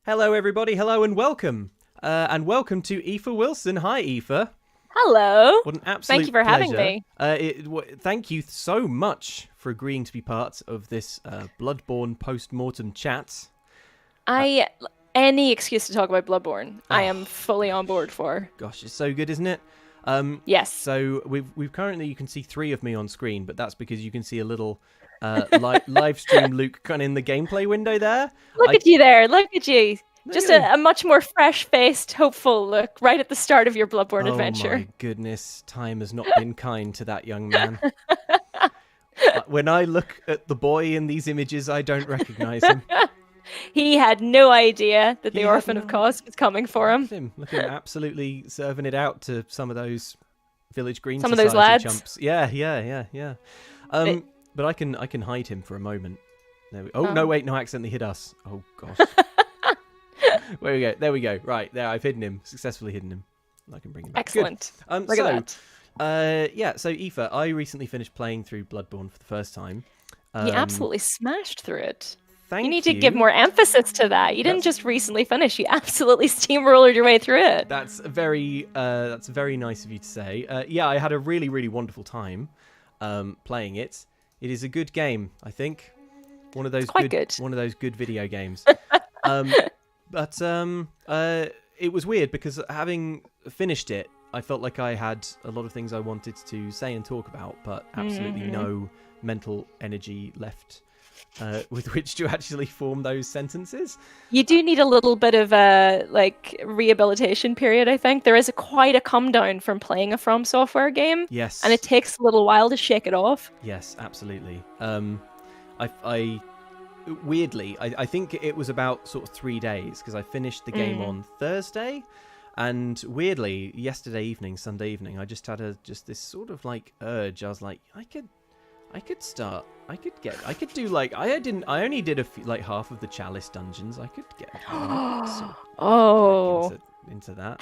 Hello, everybody. Hello and welcome. And welcome to Aoife Wilson. Hi, Aoife. Hello. What an absolute Thank you for having pleasure. me. Thank you so much for agreeing to be part of this Bloodborne Post-Mortem chat. Any excuse to talk about Bloodborne, I am fully on board for. Gosh, it's so good, isn't it? Yes. So we've currently, you can see 3 of me on screen, but that's because you can see a little live stream Luke kind of in the gameplay window there. Look at you there. Look at you. Just at a much more fresh-faced, hopeful look right at the start of your Bloodborne adventure. Oh my goodness, time has not been kind to that young man. When I look at the boy in these images, I don't recognize him. He had no idea that the Orphan of Kos was coming for him. Look at him absolutely serving it out to some of those Village Green some of Society those lads. chumps. Yeah. But I can hide him for a moment. No, wait, no, I accidentally hit us. Oh gosh. There we go. There we go. Right there, I've hidden him. Successfully hidden him. I can bring him back. Excellent. Look at that. So Aoife, I recently finished playing through Bloodborne for the first time. You absolutely smashed through it. Thank you need to give more emphasis to that. You didn't just recently finish. You absolutely steamrolled your way through it. That's very nice of you to say. Yeah, I had a really, really wonderful time playing it. It is a good game, I think. One of those one of those good video games. But it was weird because having finished it, I felt like I had a lot of things I wanted to say and talk about, but absolutely no mental energy left with which to actually form those sentences. You do need a little bit of a rehabilitation period, I think. There is quite a come down from playing a From Software game. Yes. And it takes a little while to shake it off. Yes, absolutely. Weirdly, I think it was about sort of 3 days because I finished the game on Thursday, and weirdly, yesterday evening, Sunday evening, I just had this sort of urge. I was like, I could do I only did half of the Chalice dungeons. I could get into that.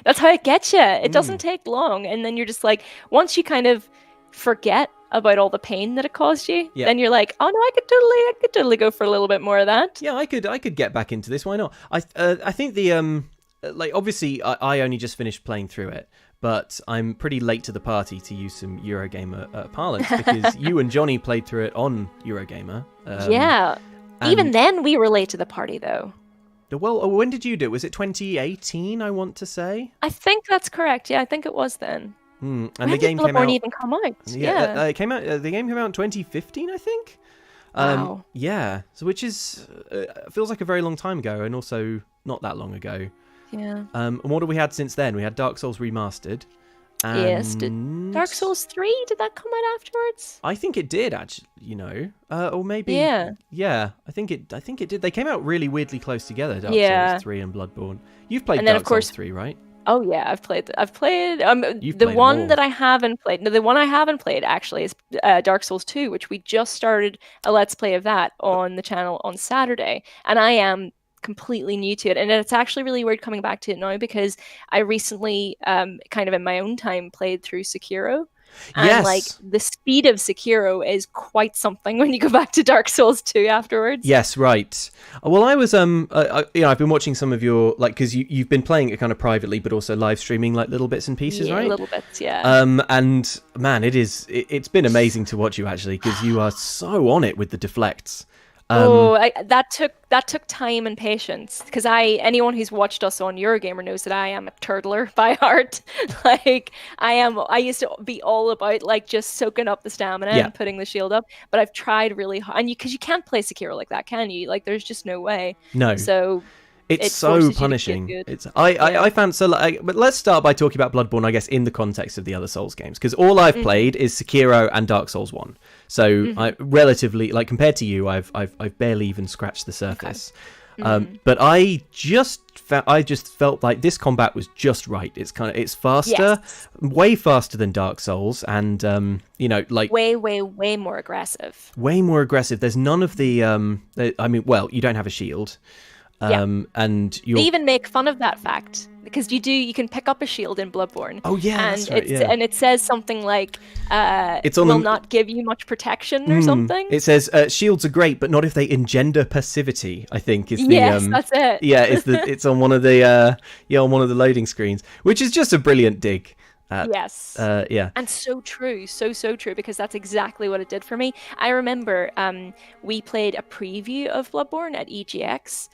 That's how it gets you. It doesn't take long, and then you're just like, once you kind of forget about all the pain that it caused you, then you're like, oh no, I could totally go for a little bit more of that. Yeah, I could get back into this. Why not? I think the obviously I only just finished playing through it, but I'm pretty late to the party, to use some Eurogamer parlance, because you and Johnny played through it on Eurogamer. Yeah. Even then, we were late to the party, though. Well, when did you do it? Was it 2018, I want to say? I think that's correct. Yeah, I think it was then. And when the game did came out. even come out? It came out. The game came out in 2015, I think. Wow. Yeah. So, which is feels like a very long time ago, and also not that long ago. Yeah. And what have we had since then? We had Dark Souls Remastered. And yes. Did Dark Souls 3? Did that come out afterwards? I think it did, actually. Or maybe. Yeah. Yeah. I think it did. They came out really weirdly close together. Dark Souls 3 and Bloodborne. You've played Dark Souls 3, right? Oh yeah, I've played. The one that I haven't played. No, the one I haven't played actually is Dark Souls 2, which we just started a Let's Play of that on the channel on Saturday, and I am completely new to it, and it's actually really weird coming back to it now because I recently, kind of in my own time, played through Sekiro. And yes. The speed of Sekiro is quite something when you go back to Dark Souls 2 afterwards. Yes, right. Well, I was I've been watching some of your because you've been playing it kind of privately, but also live streaming little bits and pieces, right? Little bits, yeah. And man, it's been amazing to watch you actually, because you are so on it with the deflects. That took time and patience, because anyone who's watched us on Eurogamer knows that I am a turtler by heart. I used to be all about just soaking up the stamina and putting the shield up, but I've tried really hard, and because you can't play Sekiro like that, can you? There's just no way. No. So it's so punishing. I found but let's start by talking about Bloodborne, I guess, in the context of the other Souls games, because all I've played is Sekiro and Dark Souls 1. So I relatively, compared to you, I've barely even scratched the surface. Okay. But I just felt like this combat was just right. It's faster, way faster than Dark Souls, and way more aggressive. Way more aggressive. There's none of the you don't have a shield. And they even make fun of that fact, because you can pick up a shield in Bloodborne. Oh yeah, and that's right, and it says something like it will not give you much protection or something. It says shields are great, but not if they engender passivity, I think is the that's it. Yeah, it's on one of the on one of the loading screens, which is just a brilliant dig. Yes. And so true, so true, because that's exactly what it did for me. I remember we played a preview of Bloodborne at EGX.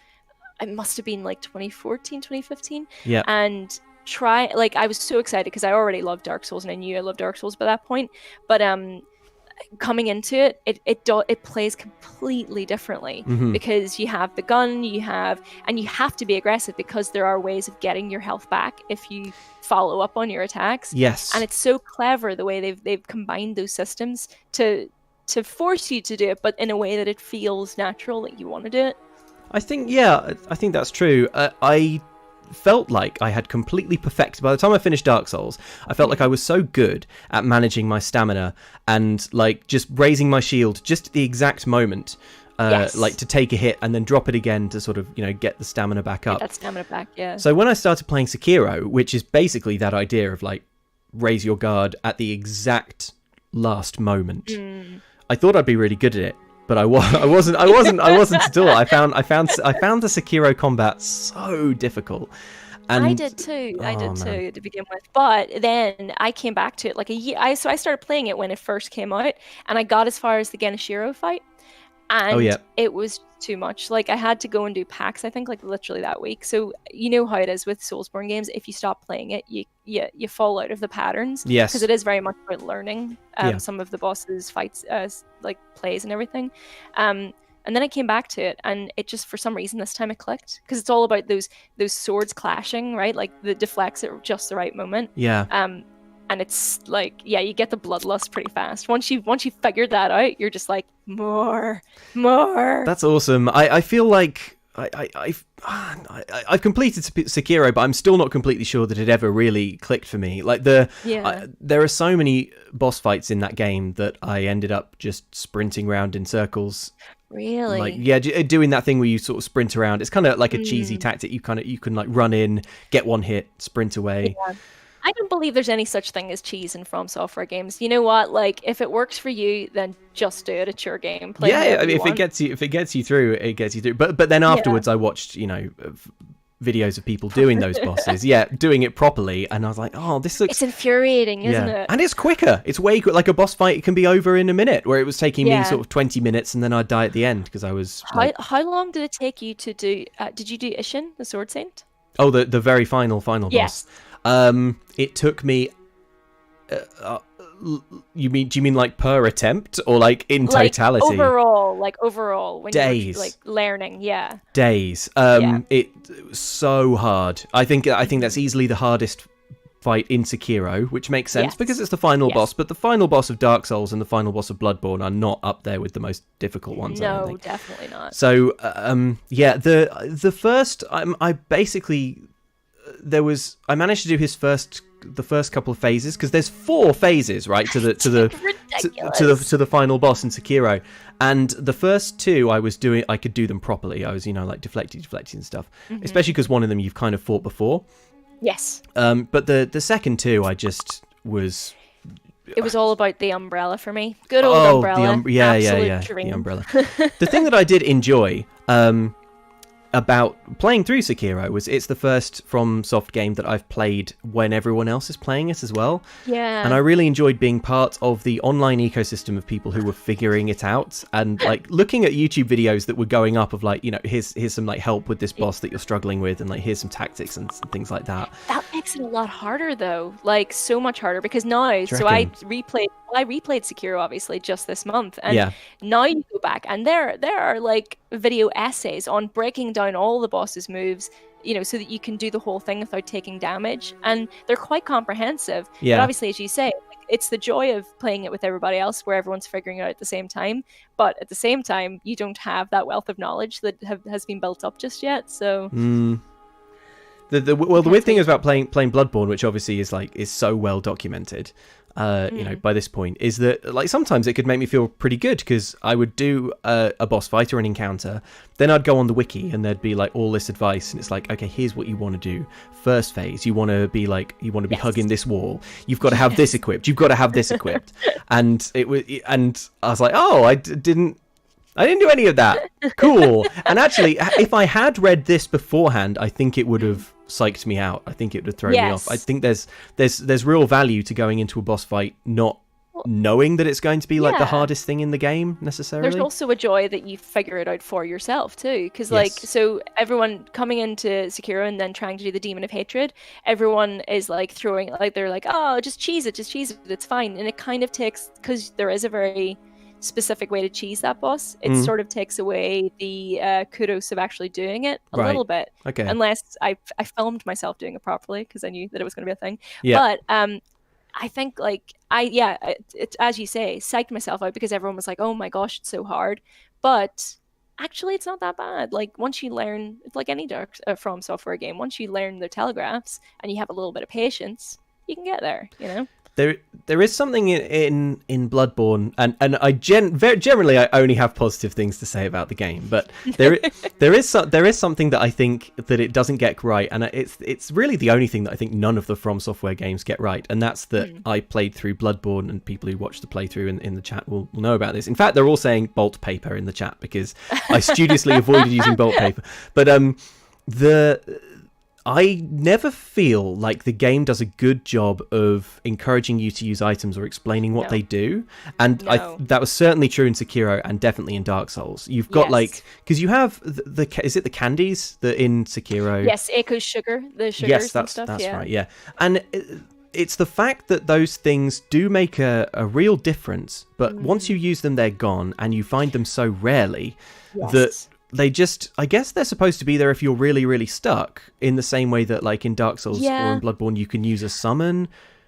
It must have been like 2014, 2015. Yeah. And I was so excited because I already loved Dark Souls and I knew I loved Dark Souls by that point. But coming into it, it plays completely differently, because you have the gun, and you have to be aggressive because there are ways of getting your health back if you follow up on your attacks. Yes. And it's so clever the way they've combined those systems to force you to do it, but in a way that it feels natural, that you want to do it. I think that's true. I felt like I had completely perfected, by the time I finished Dark Souls, I felt like I was so good at managing my stamina and like just raising my shield just at the exact moment, like to take a hit and then drop it again to sort of, get the stamina back up. Get that stamina back, yeah. So when I started playing Sekiro, which is basically that idea of like raise your guard at the exact last moment, I thought I'd be really good at it. But I wasn't at all. I found the Sekiro combat so difficult. And I did too. To begin with. But then I came back to it like a year. So I started playing it when it first came out, and I got as far as the Genichiro fight, and it was too much. Like I had to go and do packs, I think, like literally that week. So you know how it is with Soulsborne games. If you stop playing it, you fall out of the patterns. Yes. Because it is very much about learning some of the bosses' fights, like plays and everything. And then I came back to it, and it just, for some reason, this time it clicked, because it's all about those swords clashing, right? Like the deflects at just the right moment. Yeah. And it's like, you get the bloodlust pretty fast. Once you figured that out, you're just like, more. That's awesome. I feel like I've completed Sekiro, but I'm still not completely sure that it ever really clicked for me. Like there are so many boss fights in that game that I ended up just sprinting around in circles. Really? Like, doing that thing where you sort of sprint around. It's kind of like a cheesy tactic. You can like run in, get one hit, sprint away. Yeah. I don't believe there's any such thing as cheese in From Software games. You know what? Like, if it works for you, then just do it. It's your game. Play I mean, if it gets you through, it gets you through. But then afterwards, I watched videos of people doing those bosses, doing it properly, and I was like, oh, this looks... It's infuriating, isn't it? And it's quicker. It's way quicker. Like a boss fight, it can be over in a minute, where it was taking me sort of 20 minutes, and then I'd die at the end, because I was... How long did it take you to do... did you do Ishin, the Sword Saint? Oh, the very final boss. It took me... do you mean like per attempt, or like in totality? Overall, when days. You're like learning, days. It was so hard. I think that's easily the hardest fight in Sekiro, which makes sense because it's the final boss. But the final boss of Dark Souls and the final boss of Bloodborne are not up there with the most difficult ones. I don't think. Definitely not. So the first I basically I managed to do the first couple of phases, because there's 4 phases, right, to the final boss in Sekiro, and the first 2 I could do them properly. I was like deflecting and stuff, especially because one of them you've kind of fought before. Yes. But the second 2 I just was... It was all about the umbrella for me. Good old umbrella. The umbrella. The thing that I did enjoy about playing through Sekiro was it's the first From Soft game that I've played when everyone else is playing it as well. Yeah. And I really enjoyed being part of the online ecosystem of people who were figuring it out, and like looking at YouTube videos that were going up of like, here's some like help with this boss that you're struggling with, and like here's some tactics and things like that. That makes it a lot harder though, like so much harder, because now, so I replayed Sekiro obviously just this month, and now you go back and there are like video essays on breaking down all the boss's moves, so that you can do the whole thing without taking damage, and they're quite comprehensive. But obviously, as you say, it's the joy of playing it with everybody else, where everyone's figuring it out at the same time, but at the same time you don't have that wealth of knowledge that has been built up just yet, so The weird thing is about playing Bloodborne, which obviously is so well documented, by this point, is that like sometimes it could make me feel pretty good because I would do a boss fight or an encounter, then I'd go on the wiki and there'd be like all this advice, and it's like, okay, here's what you want to do. First phase, you want to be hugging this wall. You've got to have this equipped. You've got to have this equipped, and I was like, oh, I didn't do any of that. Cool. And actually, if I had read this beforehand, I think it would have psyched me out. I think it would have thrown me off. I think there's real value to going into a boss fight not knowing that it's going to be like the hardest thing in the game necessarily. There's also a joy that you figure it out for yourself too, because so everyone coming into Sekiro and then trying to do the Demon of Hatred, everyone is like throwing, like they're like, oh, just cheese it, it's fine. And it kind of takes, because there is a very specific way to cheese that boss, it sort of takes away the kudos of actually doing it a little bit. Okay. Unless I filmed myself doing it properly because I knew that it was going to be a thing. Yeah. But I think it's as you say, psyched myself out because everyone was like, oh my gosh, it's so hard. But actually it's not that bad. Like once you learn, it's like any From Software game, once you learn the telegraphs and you have a little bit of patience, you can get there, you know? There is something in Bloodborne, and I generally I only have positive things to say about the game, but there is something that I think that it doesn't get right, and it's really the only thing that I think none of the From Software games get right, and that's that I played through Bloodborne, and people who watch the playthrough in the chat will know about this. In fact, they're all saying bolt paper in the chat because I studiously avoided using bolt paper, but I never feel like the game does a good job of encouraging you to use items or explaining what they do. And that was certainly true in Sekiro and definitely in Dark Souls. You've got because you have is it the candies that in Sekiro? Yes, Echo's sugar, the sugars. Yes, that's right, yeah. And it's the fact that those things do make a real difference, but once you use them, they're gone, and you find them so rarely that they just, I guess they're supposed to be there if you're really, really stuck, in the same way that like in Dark Souls or in Bloodborne you can use a summon,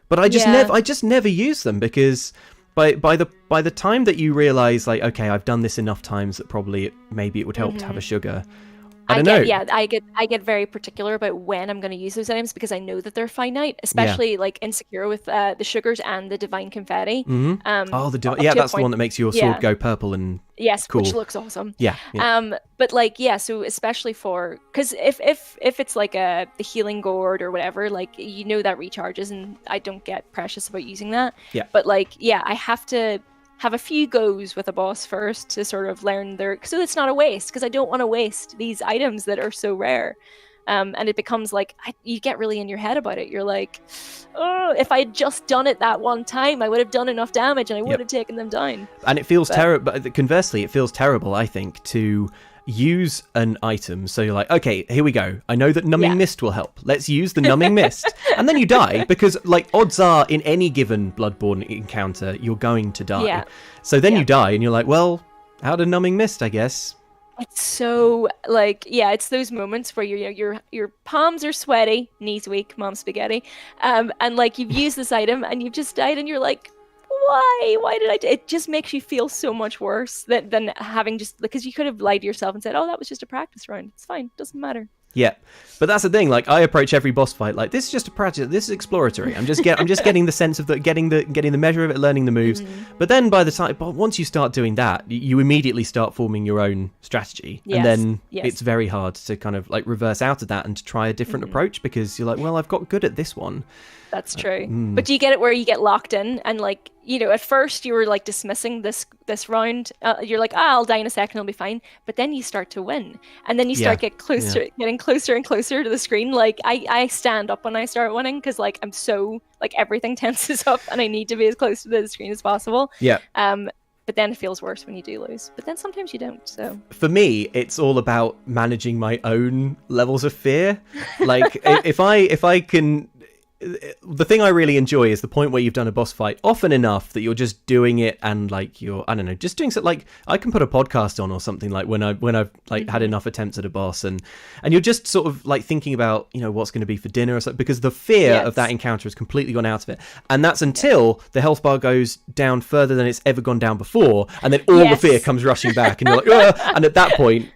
but I just never use them because by the time that you realize like, okay, I've done this enough times that maybe it would help to have a sugar. I don't know. Yeah, I get very particular about when I'm going to use those items because I know that they're finite, especially like in Sekiro with the sugars and the divine confetti. That's the one that makes your sword go purple and cool. Which looks awesome. Yeah. But like so especially because if it's like the healing gourd or whatever, like you know that recharges, and I don't get precious about using that. Yeah. But like I have to have a few goes with a boss first to sort of learn so it's not a waste, because I don't want to waste these items that are so rare. And it becomes like you get really in your head about it. You're like, oh, if I had just done it that one time, I would have done enough damage and I would have taken them down. And it feels terrible. But conversely, it feels terrible, I think, to use an item. So you're like, okay, here we go. I know that numbing mist will help. Let's use the numbing mist. And then you die because like odds are in any given Bloodborne encounter, you're going to die. Yeah. So then you die and you're like, well, out of numbing mist, I guess. It's so like, it's those moments where your palms are sweaty, knees weak, mom spaghetti. And like you've used this item and you've just died and you're like, why did I do it? Just makes you feel so much worse than having because you could have lied to yourself and said, oh, that was just a practice round. It's fine. Doesn't matter. Yeah, but that's the thing. Like I approach every boss fight like this is just a practice. This is exploratory. I'm just getting the sense of getting the measure of it, learning the moves. But then once you start doing that, you immediately start forming your own strategy, and then it's very hard to kind of like reverse out of that and to try a different approach because you're like, well, I've got good at this one. That's true. But do you get it where you get locked in and like, at first you were like dismissing this round. You're like, I'll die in a second, I'll be fine. But then you start to win. And then you start getting closer and closer to the screen. Like I stand up when I start winning because like I'm so like everything tenses up and I need to be as close to the screen as possible. Yeah. But then it feels worse when you do lose. But then sometimes you don't. So for me, it's all about managing my own levels of fear. Like if I can. The thing I really enjoy is the point where you've done a boss fight often enough that you're just doing it and like you're, I don't know, just doing something like I can put a podcast on or something like when I've like had enough attempts at a boss and you're just sort of like thinking about, what's going to be for dinner or something because the fear of that encounter has completely gone out of it. And that's until the health bar goes down further than it's ever gone down before. And then all the fear comes rushing back and you're like, and at that point,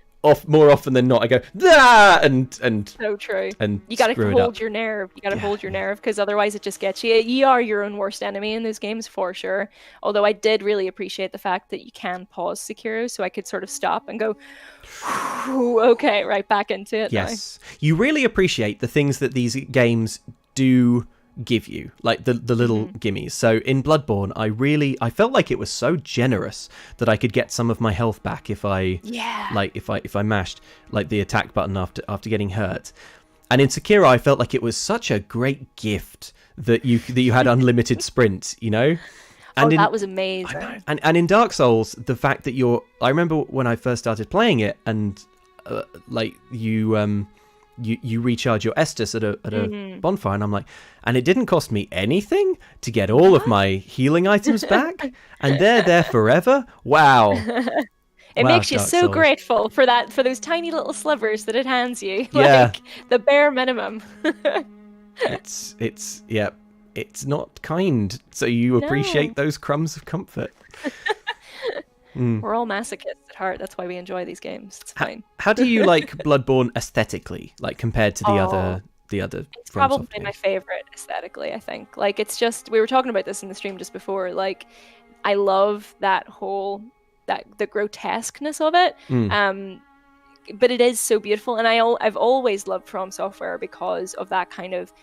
more often than not, I go "Ah!" and so true. And you got to hold your nerve. You got to hold your nerve, because otherwise it just gets you. You are your own worst enemy in those games for sure. Although I did really appreciate the fact that you can pause Sekiro, so I could sort of stop and go, okay, right back into it. Yes, now. You really appreciate the things that these games do give you, like the little gimmies. So in Bloodborne, I felt like it was so generous that I could get some of my health back if I if I mashed like the attack button after getting hurt. And in Sekiro, I felt like it was such a great gift that you had unlimited sprint, you know. And that was amazing. And in Dark Souls, the fact that I remember when I first started playing it, and you recharge your Estus at a bonfire, and I'm like, and it didn't cost me anything to get all of my healing items back, and they're there forever. Wow. It makes you so grateful for those tiny little slivers that it hands you. Yeah. Like the bare minimum. It's not kind, so you appreciate those crumbs of comfort. We're all masochists at heart. That's why we enjoy these games. It's fine. How do you like Bloodborne aesthetically, like compared to the other? It's probably my favorite aesthetically. I think. Like, it's just, we were talking about this in the stream just before. Like, I love that whole the grotesqueness of it. But it is so beautiful, and I've always loved From Software because of that kind of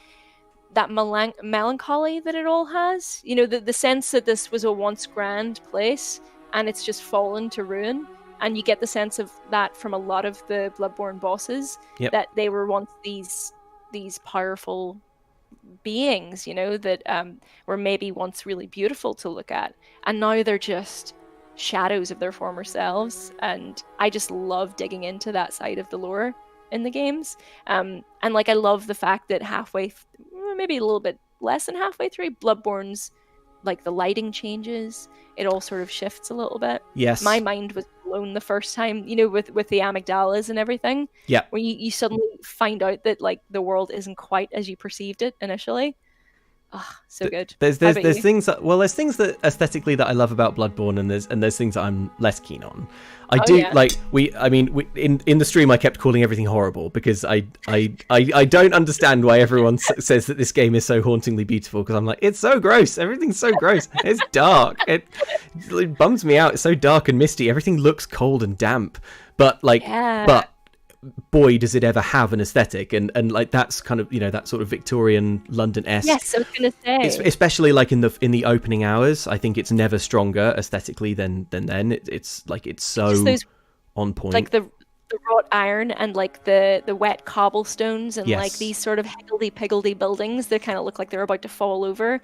that melancholy that it all has. You know, the sense that this was a once grand place and it's just fallen to ruin, and you get the sense of that from a lot of the Bloodborne bosses, that they were once these powerful beings, you know, that were maybe once really beautiful to look at, and now they're just shadows of their former selves. And I just love digging into that side of the lore in the games. And like, I love the fact that maybe a little bit less than halfway through, Bloodborne's, like, the lighting changes, it all sort of shifts a little bit. Yes. My mind was blown the first time, you know, with the amygdalas and everything. Yeah. When you suddenly find out that, like, the world isn't quite as you perceived it initially. Oh, so good. There's things that aesthetically that I love about Bloodborne, and there's things that I'm less keen on. In the stream I kept calling everything horrible because I don't understand why everyone says that this game is so hauntingly beautiful, because I'm like, it's so gross, everything's so gross, it's dark, it bums me out, it's so dark and misty, everything looks cold and damp, but boy does it ever have an aesthetic, and like that's kind of, you know, that sort of Victorian London-esque. Yes, I was gonna say, especially like in the opening hours, I think it's never stronger aesthetically than then. It's like, it's so on point, like the wrought iron and like the wet cobblestones and like these sort of higgledy-piggledy buildings that kind of look like they're about to fall over.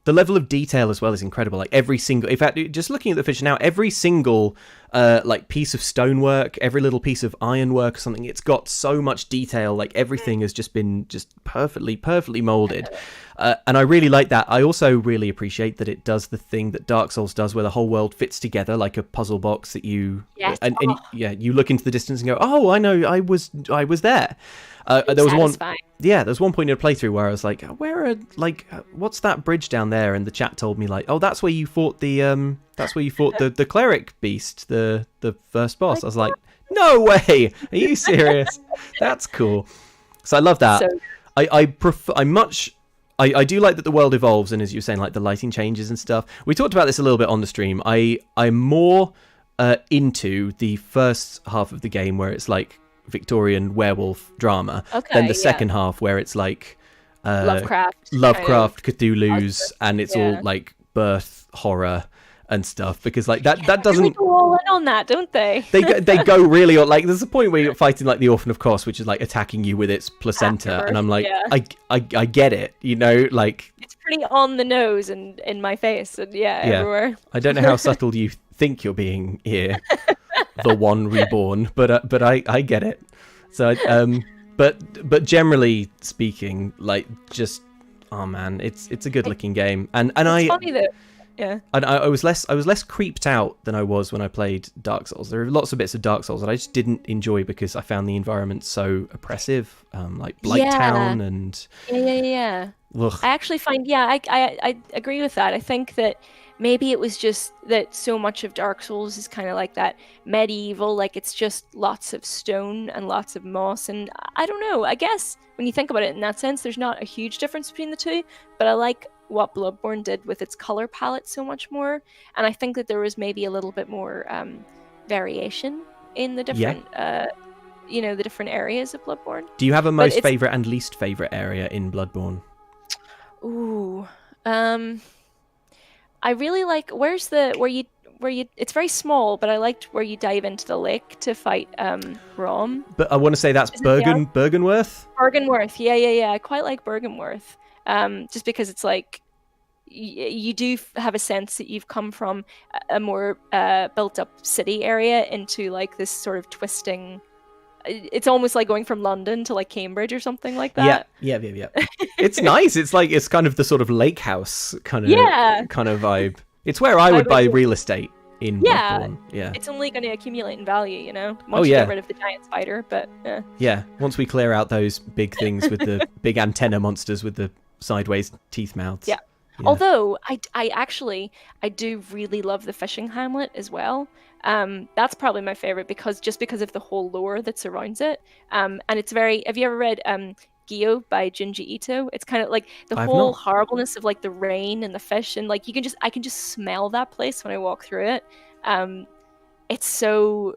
The level of detail as well is incredible. Like every single, in fact, just looking at the picture now, every single like piece of stonework, every little piece of ironwork or something, it's got so much detail. Like everything has just been perfectly molded. And I really like that. I also really appreciate that it does the thing that Dark Souls does, where the whole world fits together like a puzzle box that you you look into the distance and go, oh, I know, I was there. There was one point in a playthrough where I was like, what's that bridge down there? And the chat told me, like, oh, that's where you fought the Cleric Beast, the first boss. I was like, no way, are you serious? That's cool. So I love that. I do like that the world evolves, and as you were saying, like the lighting changes and stuff. We talked about this a little bit on the stream. I'm more into the first half of the game, where it's like Victorian werewolf drama, than the second half, where it's like Lovecraft Cthulhu's, and it's all like birth horror and stuff, because like that doesn't really go all in on that, don't they? they go really on, like there's a point where you're fighting like the Orphan of Kos, which is like attacking you with its placenta, and I'm like, I get it, you know, like it's pretty on the nose and in my face and everywhere. I don't know how subtle you think you're being here, the one reborn, but I get it. So but generally speaking, like, just, oh man, it's a good looking game, and it's funny that. Yeah. And I was less creeped out than I was when I played Dark Souls. There are lots of bits of Dark Souls that I just didn't enjoy because I found the environment so oppressive, like Blight Town and Ugh. I actually find, I agree with that. I think that maybe it was just that so much of Dark Souls is kind of like that medieval, like it's just lots of stone and lots of moss. And I don't know, I guess when you think about it in that sense, there's not a huge difference between the two, but I like what Bloodborne did with its color palette so much more. And I think that there was maybe a little bit more variation in the different, the different areas of Bloodborne. Do you have a most favorite and least favorite area in Bloodborne? Ooh, I really like where you it's very small, but I liked where you dive into the lake to fight Rom. But I want to say that's Byrgenwerth? Byrgenwerth, yeah. I quite like Byrgenwerth. Just because it's like you do have a sense that you've come from a more built up city area into like this sort of twisting. It's almost like going from London to like Cambridge or something like that. Yeah. It's nice. It's like it's kind of the sort of lake house kind of vibe. It's where I would buy real estate in Bloodborne. Yeah. It's only going to accumulate in value, you know. Once you get rid of the giant spider, but yeah. Once we clear out those big things with the big antenna monsters with the sideways teeth mouths. Yeah. Although I do really love the fishing Hamlet as well. That's probably my favorite because of the whole lore that surrounds it. And it's very. Have you ever read Gyo by Junji Ito? It's kind of like the whole horribleness of like the rain and the fish, and like I can just smell that place when I walk through it. It's so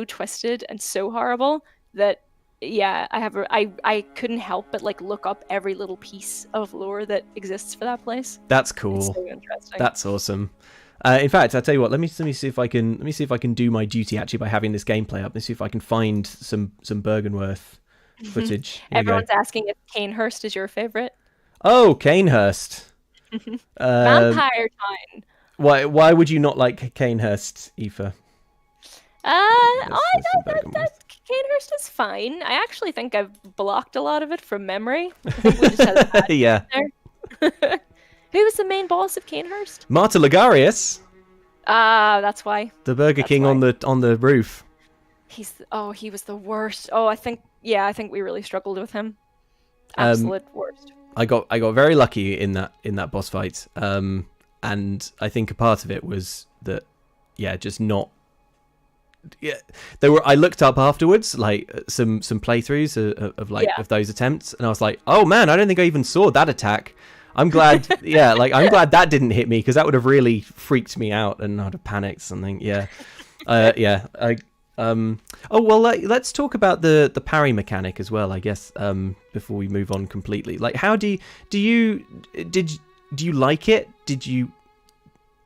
twisted and so horrible that. Yeah, I couldn't help but like look up every little piece of lore that exists for that place. That's cool. It's so interesting. That's awesome. In fact, I'll tell you what. Let me see if I can do my duty actually by having this gameplay up. Let's see if I can find some Byrgenwerth footage. Everyone's asking if Canehurst is your favorite. Oh, Canehurst. Vampire time. Why would you not like Canehurst, Aoife? Canehurst is fine. I actually think I've blocked a lot of it from memory. I think we just had a bad there. Who was the main boss of Canehurst? Marta Ligarius. That's why. The Burger King on the roof. He was the worst. I think we really struggled with him. Absolute worst. I got very lucky in that boss fight. And I think a part of it was that just not. Yeah, I looked up afterwards, like some playthroughs of those attempts, and I was like, oh man, I don't think I even saw that attack. I'm glad, I'm glad that didn't hit me because that would have really freaked me out and I'd have panicked something. Let's talk about the parry mechanic as well, I guess. Before we move on completely, like, how do you like it?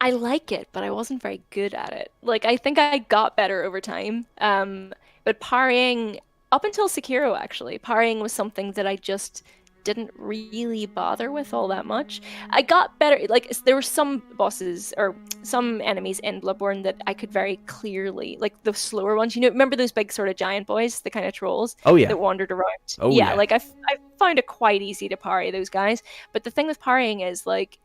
I like it, but I wasn't very good at it. Like, I think I got better over time. But parrying, up until Sekiro, actually, parrying was something that I just didn't really bother with all that much. I got better. Like, there were some bosses or some enemies in Bloodborne that I could very clearly, like the slower ones. Remember those big sort of giant boys, the kind of trolls that wandered around? Like I found it quite easy to parry those guys. But the thing with parrying is, like,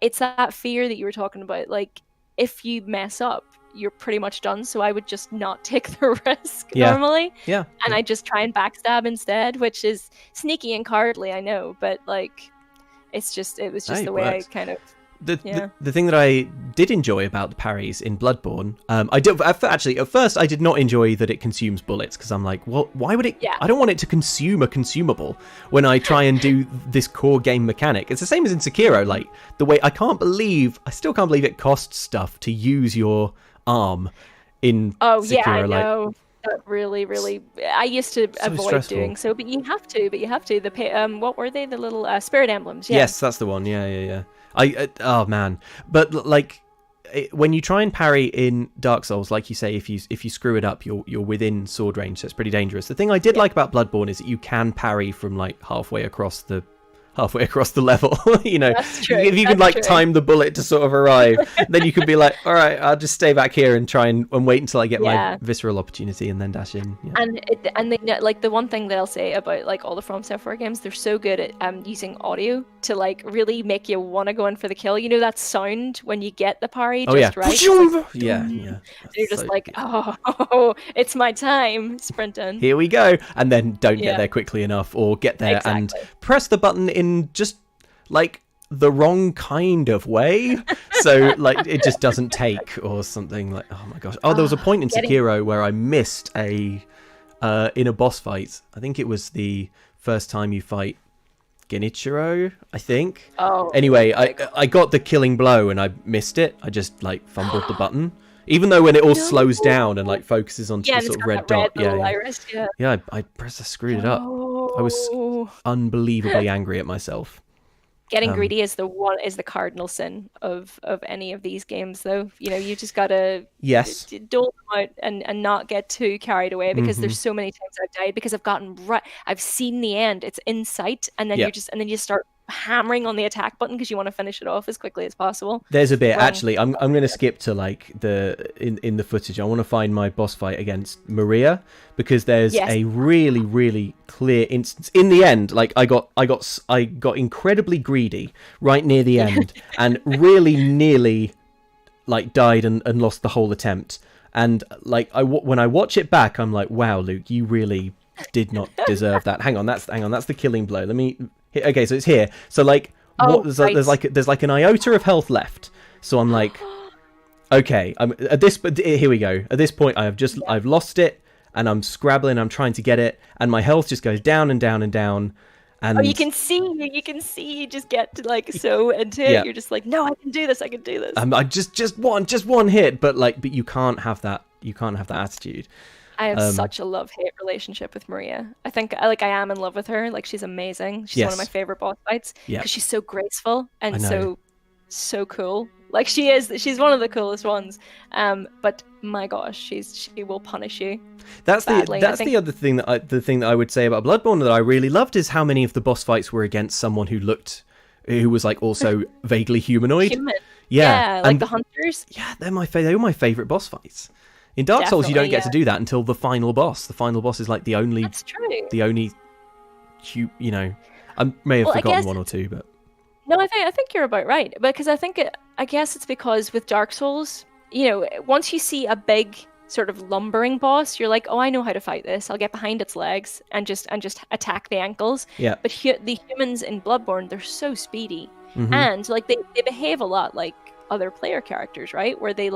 it's that fear that you were talking about. Like, if you mess up, you're pretty much done. So I would just not take the risk normally. Yeah. And I just try and backstab instead, which is sneaky and cowardly, I know. But like, it was just the way I kind of. The thing that I did enjoy about the parries in Bloodborne, at first I did not enjoy that it consumes bullets, because I'm like, well, why would it? Yeah. I don't want it to consume a consumable when I try and do this core game mechanic. It's the same as in Sekiro, like the way I still can't believe it costs stuff to use your arm in Sekiro. Yeah, I know. That really, really. I used to avoid stressful. Doing so, but you have to. What were they? The little spirit emblems. Yeah. Yes, that's the one. Yeah. Oh man, but like when you try and parry in Dark Souls, like you say, if you screw it up, you're within sword range, so it's pretty dangerous. The thing I did like about Bloodborne is that you can parry from like halfway across the level. That's true. If you can time the bullet to sort of arrive, then you could be like, all right, I'll just stay back here and try and wait until I get my visceral opportunity and then dash in. And they, like, the one thing that I'll say about like all the From Software games, they're so good at using audio to like really make you want to go in for the kill. That sound when you get the parry right. Yeah. You're just it's my time, sprinting. Here we go, and then don't get there quickly enough, or get there and press the button in just like the wrong kind of way. So like it just doesn't take or something. Like, oh my gosh. Oh, there was a point in Sekiro where I missed in a boss fight. I think it was the first time you fight Genichiro, I think. Oh. Anyway, I got the killing blow and I missed it. I just like fumbled the button. Even though when it all slows down and like focuses onto the sort of red dot. Iris, I screwed it up. I was unbelievably angry at myself. Getting greedy is the cardinal sin of any of these games, though. You know, you just gotta dole them out and not get too carried away, because there's so many times I've died because I've seen the end, it's in sight, and then you start hammering on the attack button because you want to finish it off as quickly as possible. There's a bit actually. I'm going to skip to like in the footage. I want to find my boss fight against Maria, because there's a really, really clear instance in the end. Like I got incredibly greedy right near the end and really nearly like died and lost the whole attempt. And like when I watch it back, I'm like, wow, Luke, you really did not deserve that. Hang on, that's the killing blow. Let me. Okay, so it's here. So like, there's like an iota of health left. So I'm like, okay, here we go. At this point, I've lost it, and I'm scrabbling. I'm trying to get it, and my health just goes down and down and down. And you can see you just get to like so into it. You're just like, no, I can do this. I just one hit, but you can't have that. You can't have that attitude. I have such a love-hate relationship with Maria. I think I am in love with her. Like, she's amazing. She's one of my favorite boss fights because she's so graceful and so cool. Like, she's one of the coolest ones. But my gosh, she will punish you. That's the other thing that I would say about Bloodborne that I really loved is how many of the boss fights were against someone who was like also vaguely humanoid. Human. Yeah, like the hunters. Yeah, they were my favorite boss fights. In Dark Souls, you don't get to do that until the final boss. The final boss is like the only. That's true. The only, I may have forgotten one or two, but. No, I think you're about right, because I guess it's because with Dark Souls, once you see a big sort of lumbering boss, you're like, oh, I know how to fight this. I'll get behind its legs and just attack the ankles. Yeah. But the humans in Bloodborne, they're so speedy, and like they behave a lot like other player characters, right? Where they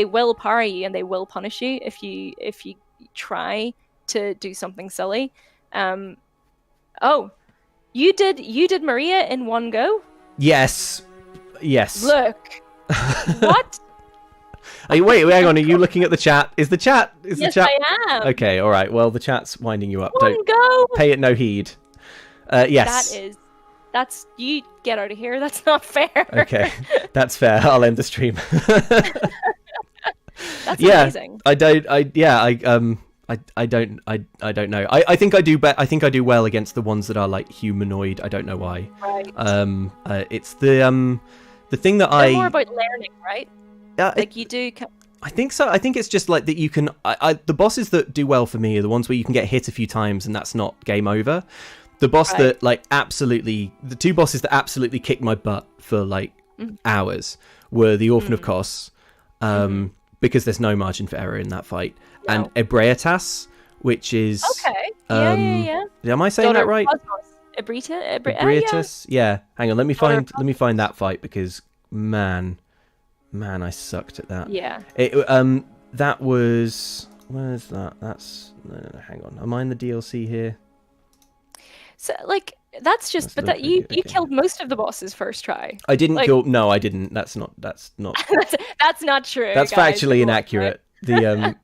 will parry you and they will punish you if you try to do something silly. Oh, you did Maria in one go? Yes. Look. What? Wait, hang on. Are you looking at the chat? Yes, the chat? I am. Okay, all right. Well, the chat's winding you up. Don't go. Pay it no heed. Yes. That's you get out of here. That's not fair. Okay, that's fair. I'll end the stream. That's amazing. I don't know. I think I do well against the ones that are like humanoid. I don't know why. Right. It's the thing that They're more about learning, right? You do. I think so. I think it's just like that you can. The bosses that do well for me are the ones where you can get hit a few times and that's not game over. The boss that the two bosses that absolutely kicked my butt for like hours were the Orphan of Kos, because there's no margin for error in that fight, and Ebrietas, which is yeah. Am I saying that right? Ebrietas. Yeah. Hang on. Let me find that fight, because man, I sucked at that. Yeah. That was, where's that? That's no, hang on. Am I in the DLC here? So like that's just, but that you killed most of the bosses first try. I didn't kill. No, I didn't. That's not. That's not true. That's factually inaccurate. The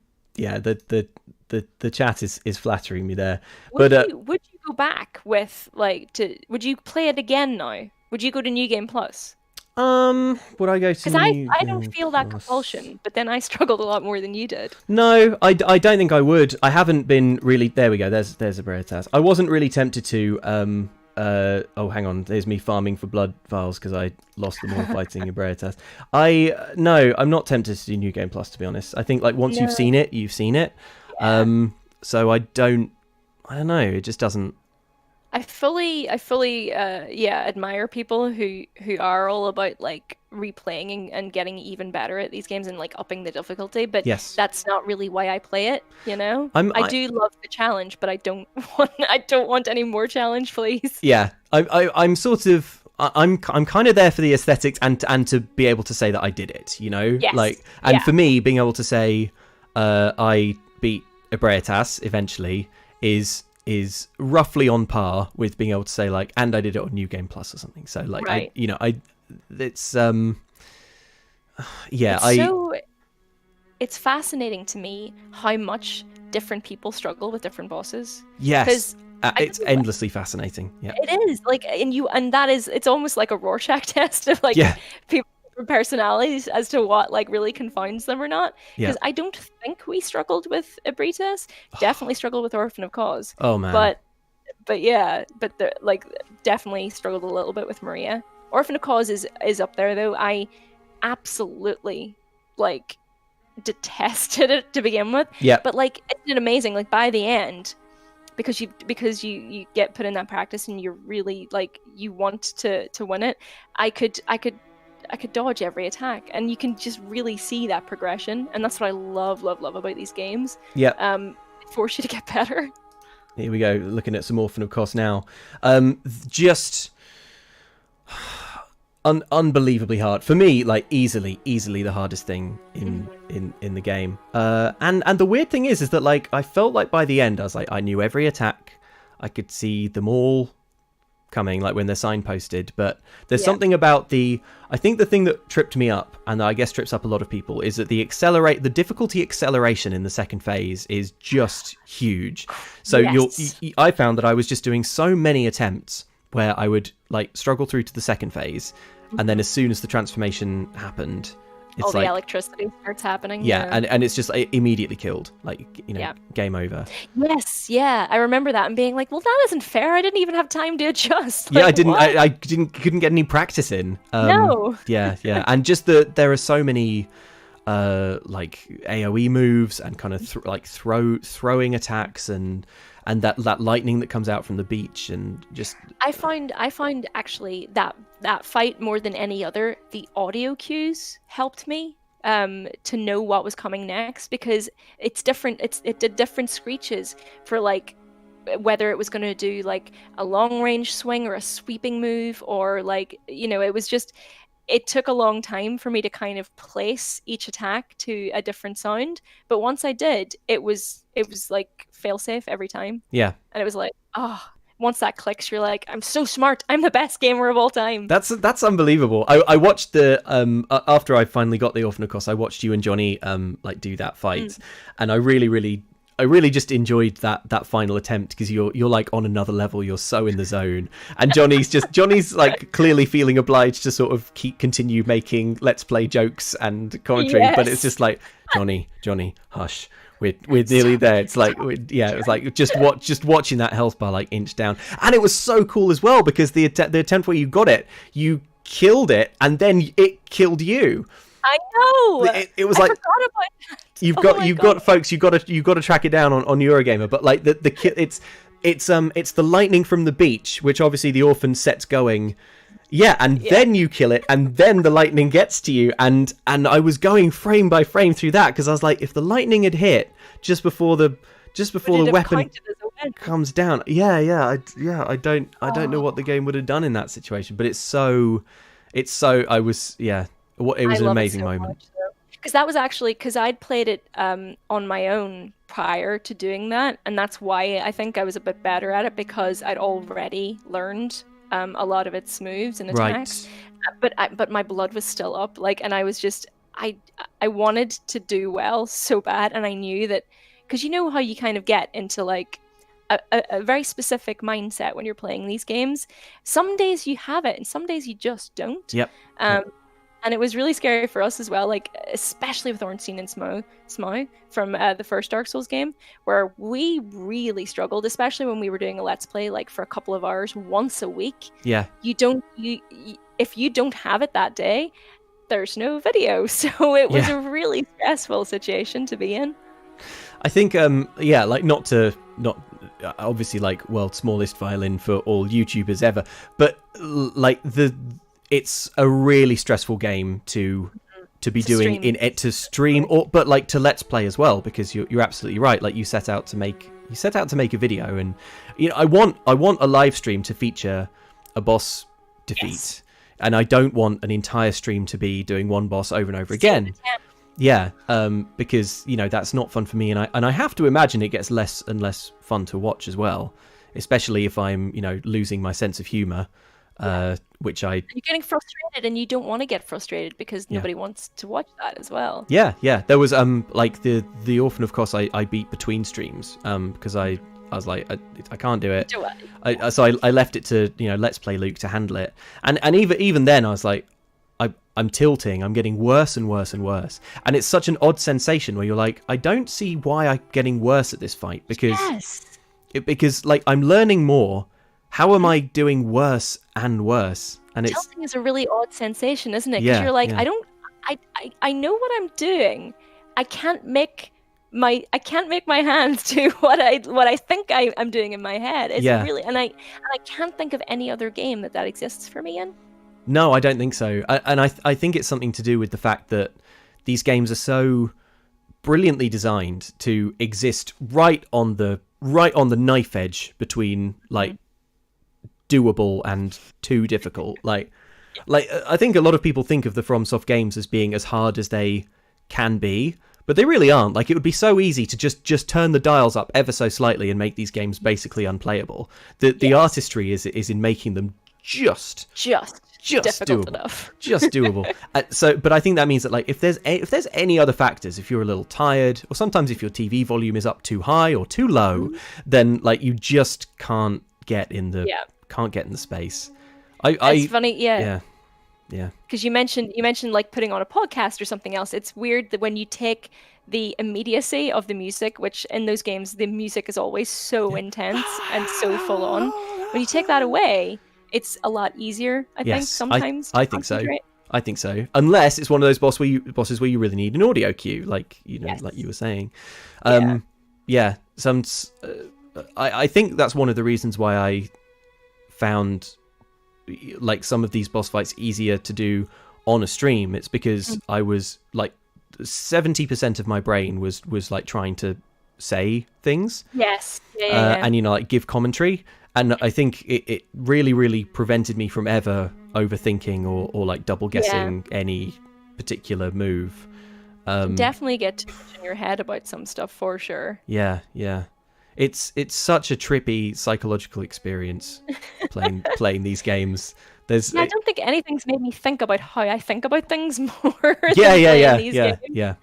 the chat is flattering me there. Would you go back with would you play it again now? Would you go to New Game Plus? Would I go to? Because I don't feel that compulsion, but then I struggled a lot more than you did. No, I don't think I would. I haven't been really. There we go. There's a Veritas. I wasn't really tempted to. Oh, hang on. There's me farming for blood vials because I lost them all fighting a Veritas. No, I'm not tempted to do New Game Plus, to be honest. I think once you've seen it, you've seen it. Yeah. So I don't know. It just doesn't. I fully admire people who are all about like replaying and getting even better at these games and like upping the difficulty, but Yes. that's not really why I play it, you know? I I do love the challenge, but I don't want any more challenge, please. Yeah. I'm sort of I'm kind of there for the aesthetics and to be able to say that I did it, you know? Yes. Like, and for me being able to say I beat Ebrietas eventually is roughly on par with being able to say like, and I did it on New Game Plus or something. So like, right. It's it's fascinating to me how much different people struggle with different bosses. Yes, it's endlessly fascinating. Yeah, it is like, and that is, it's almost like a Rorschach test of like people. Personalities as to what like really confounds them or not, because I don't think we struggled with Ebrietas. Definitely struggled with Orphan of Cause. Oh man, but like definitely struggled a little bit with Maria. Orphan of Cause is up there though. I absolutely like detested it to begin with. But like, isn't it amazing? Like by the end, because you get put in that practice and you're really like, you want to win it. I could dodge every attack, and you can just really see that progression, and that's what I love about these games. It force you to get better. Here we go, looking at some Orphan of Cause now. Just unbelievably hard for me, like easily the hardest thing in the game. And the weird thing is that like, I felt like by the end I was like, I knew every attack, I could see them all coming, like when they're signposted, but there's something about I think the thing that tripped me up, and I guess trips up a lot of people, is that the difficulty acceleration in the second phase is just huge. So I found that I was just doing so many attempts where I would like struggle through to the second phase, and then as soon as the transformation happened, it's all like, the electricity starts happening. And it's just immediately killed, like, you know, game over. Yes, I remember that and being like, well, that isn't fair. I didn't even have time to adjust. Like, I couldn't get any practice in. No. And just there are so many like AoE moves and kind of throwing attacks and that lightning that comes out from the beach, and just I find actually that fight, more than any other, the audio cues helped me to know what was coming next, because it's different. It did different screeches for like whether it was going to do like a long range swing or a sweeping move, or like, you know, it took a long time for me to kind of place each attack to a different sound, but once I did, it was like fail-safe every time. And it was like, once that clicks, you're like, I'm so smart, I'm the best gamer of all time. That's unbelievable. I watched the after I finally got the Orphan of Cause, I watched you and Johnny like do that fight, and I really just enjoyed that final attempt, because you're like on another level, you're so in the zone, and Johnny's like clearly feeling obliged to sort of continue making Let's Play jokes and commentary, but it's just like, Johnny, hush. We're nearly there. It's like, it was like just watching that health bar like inch down, and it was so cool as well, because the attempt where you got it, you killed it, and then it killed you. I know. It was like, you've got folks, you've got to track it down on Eurogamer, but like it's the lightning from the beach, which obviously the orphan sets going. Then you kill it, and then the lightning gets to you, and I was going frame by frame through that, because I was like, if the lightning had hit just before the weapon comes down, I don't know what the game would have done in that situation, but it was an amazing moment. Because that was actually, because I'd played it on my own prior to doing that, and that's why I think I was a bit better at it, because I'd already learned a lot of its moves and attacks. But my blood was still up, like, and I was just, I wanted to do well so bad, and I knew that, because you know how you kind of get into like a very specific mindset when you're playing these games. Some days you have it, and some days you just don't. And it was really scary for us as well, like especially with Ornstein and Smough from the first Dark Souls game, where we really struggled, especially when we were doing a Let's Play like for a couple of hours once a week. If you don't have it that day, there's no video. So it was a really stressful situation to be in. I think like not obviously like world's smallest violin for all YouTubers ever, but like it's a really stressful game to be doing to stream, but like to let's play as well, because you're absolutely right. Like you set out to make a video, and I want a live stream to feature a boss defeat. Yes. And I don't want an entire stream to be doing one boss over and over again. Yeah, because that's not fun for me, and I have to imagine it gets less and less fun to watch as well, especially if I'm losing my sense of humor, which you're getting frustrated, and you don't want to get frustrated because nobody wants to watch that as well. Yeah. There was like the Orphan of Kos I beat between streams because I was like, I can't do it. So I left it to Let's Play Luke to handle it, and even then I was like, I'm tilting. I'm getting worse and worse and worse, and it's such an odd sensation where you're like, I don't see why I'm getting worse at this fight, because like I'm learning more. How am I doing worse and worse? And tilting is a really odd sensation, isn't it? Because you're like, I know what I'm doing. I can't make my hands do what I think I'm doing in my head. It's really, and I can't think of any other game that exists for me in. No, I don't think so. And I think it's something to do with the fact that these games are so brilliantly designed to exist right on the knife edge between like doable and too difficult. Like I think a lot of people think of the FromSoft games as being as hard as they can be, but they really aren't. Like it would be so easy to just turn the dials up ever so slightly and make these games basically unplayable. The artistry is in making them just difficult doable enough. Just doable. But I think that means that like if there's any other factors, if you're a little tired, or sometimes if your TV volume is up too high or too low, then like you just can't get in the space. It's funny, yeah. Because you mentioned like putting on a podcast or something else. It's weird that when you take the immediacy of the music, which in those games the music is always so intense and so full on, when you take that away, it's a lot easier. I think sometimes. I think so. I think so. Unless it's one of those bosses where you really need an audio cue, like like you were saying. I think that's one of the reasons why I found like some of these boss fights easier to do on a stream. It's because I was like 70% of my brain was like trying to say things. Yes. And like give commentary. And I think it really, really prevented me from ever overthinking or like double guessing any particular move. Definitely get too much in your head about some stuff for sure. Yeah. It's such a trippy psychological experience playing these games. I don't think anything's made me think about how I think about things more. Yeah.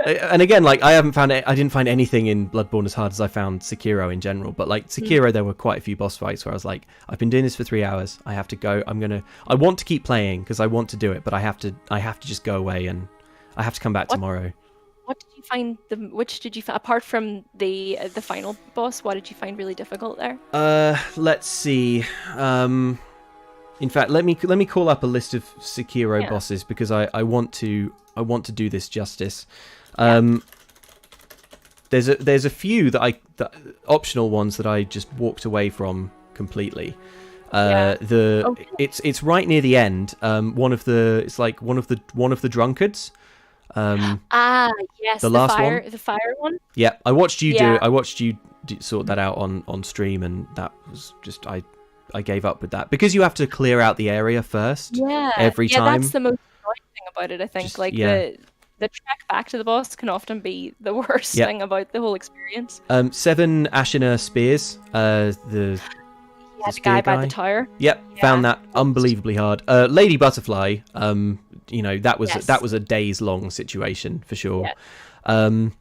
And again, like I didn't find anything in Bloodborne as hard as I found Sekiro in general. But like Sekiro, there were quite a few boss fights where I was like, I've been doing this for 3 hours. I have to go. I want to keep playing because I want to do it, but I have to just go away and I have to come back tomorrow. What did you find? Which did you find apart from the final boss? What did you find really difficult there? Let's see. In fact, let me call up a list of Sekiro bosses because I want to do this justice. There's a few that optional ones that I just walked away from completely. It's right near the end. One of the drunkards. Yes, the last one, the fire one. Yeah, I watched you sort that out on stream, and that was just I gave up with that because you have to clear out the area first. Every time. Yeah, that's the most annoying thing about it. I think the trek back to the boss can often be the worst thing about the whole experience. 7 Ashina spears. The guy by the tower. Yep, found that unbelievably hard. Lady Butterfly. That was a days long situation for sure. What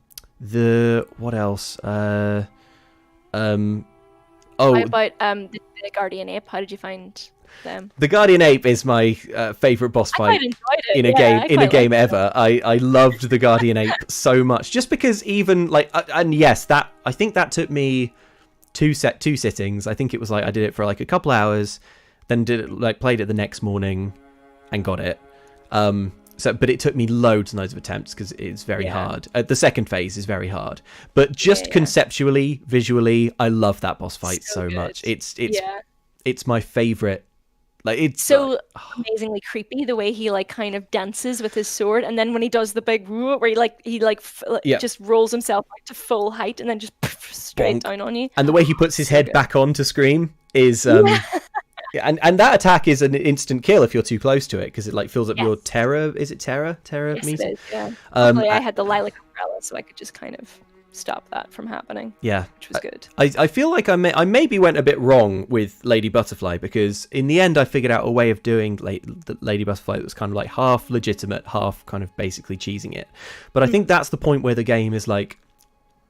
else? How about the Guardian Ape? How did you find them? The Guardian Ape is my favorite boss fight in a game ever. I loved the Guardian Ape so much, just because even like I think that took me two sittings. I think it was like I did it for like a couple hours, then played it the next morning and got it. but it took me loads and loads of attempts because it's very hard. The second phase is very hard, but just conceptually, visually, I love that boss fight so much. It's my favorite. Like, it's so amazingly creepy the way he like kind of dances with his sword, and then when he does the big where he just rolls himself back to full height and then just straight down on you. And the way he puts his head back on to scream is and that attack is an instant kill if you're too close to it, because it like fills up your terror. Is it terror? Yes, it is, yeah. Luckily, I had the lilac umbrella, so I could just kind of stop that from happening. Yeah, which was good. I feel like I maybe went a bit wrong with Lady Butterfly, because in the end I figured out a way of doing the Lady Butterfly that was kind of like half legitimate, half kind of basically cheesing it. But I think that's the point where the game is like,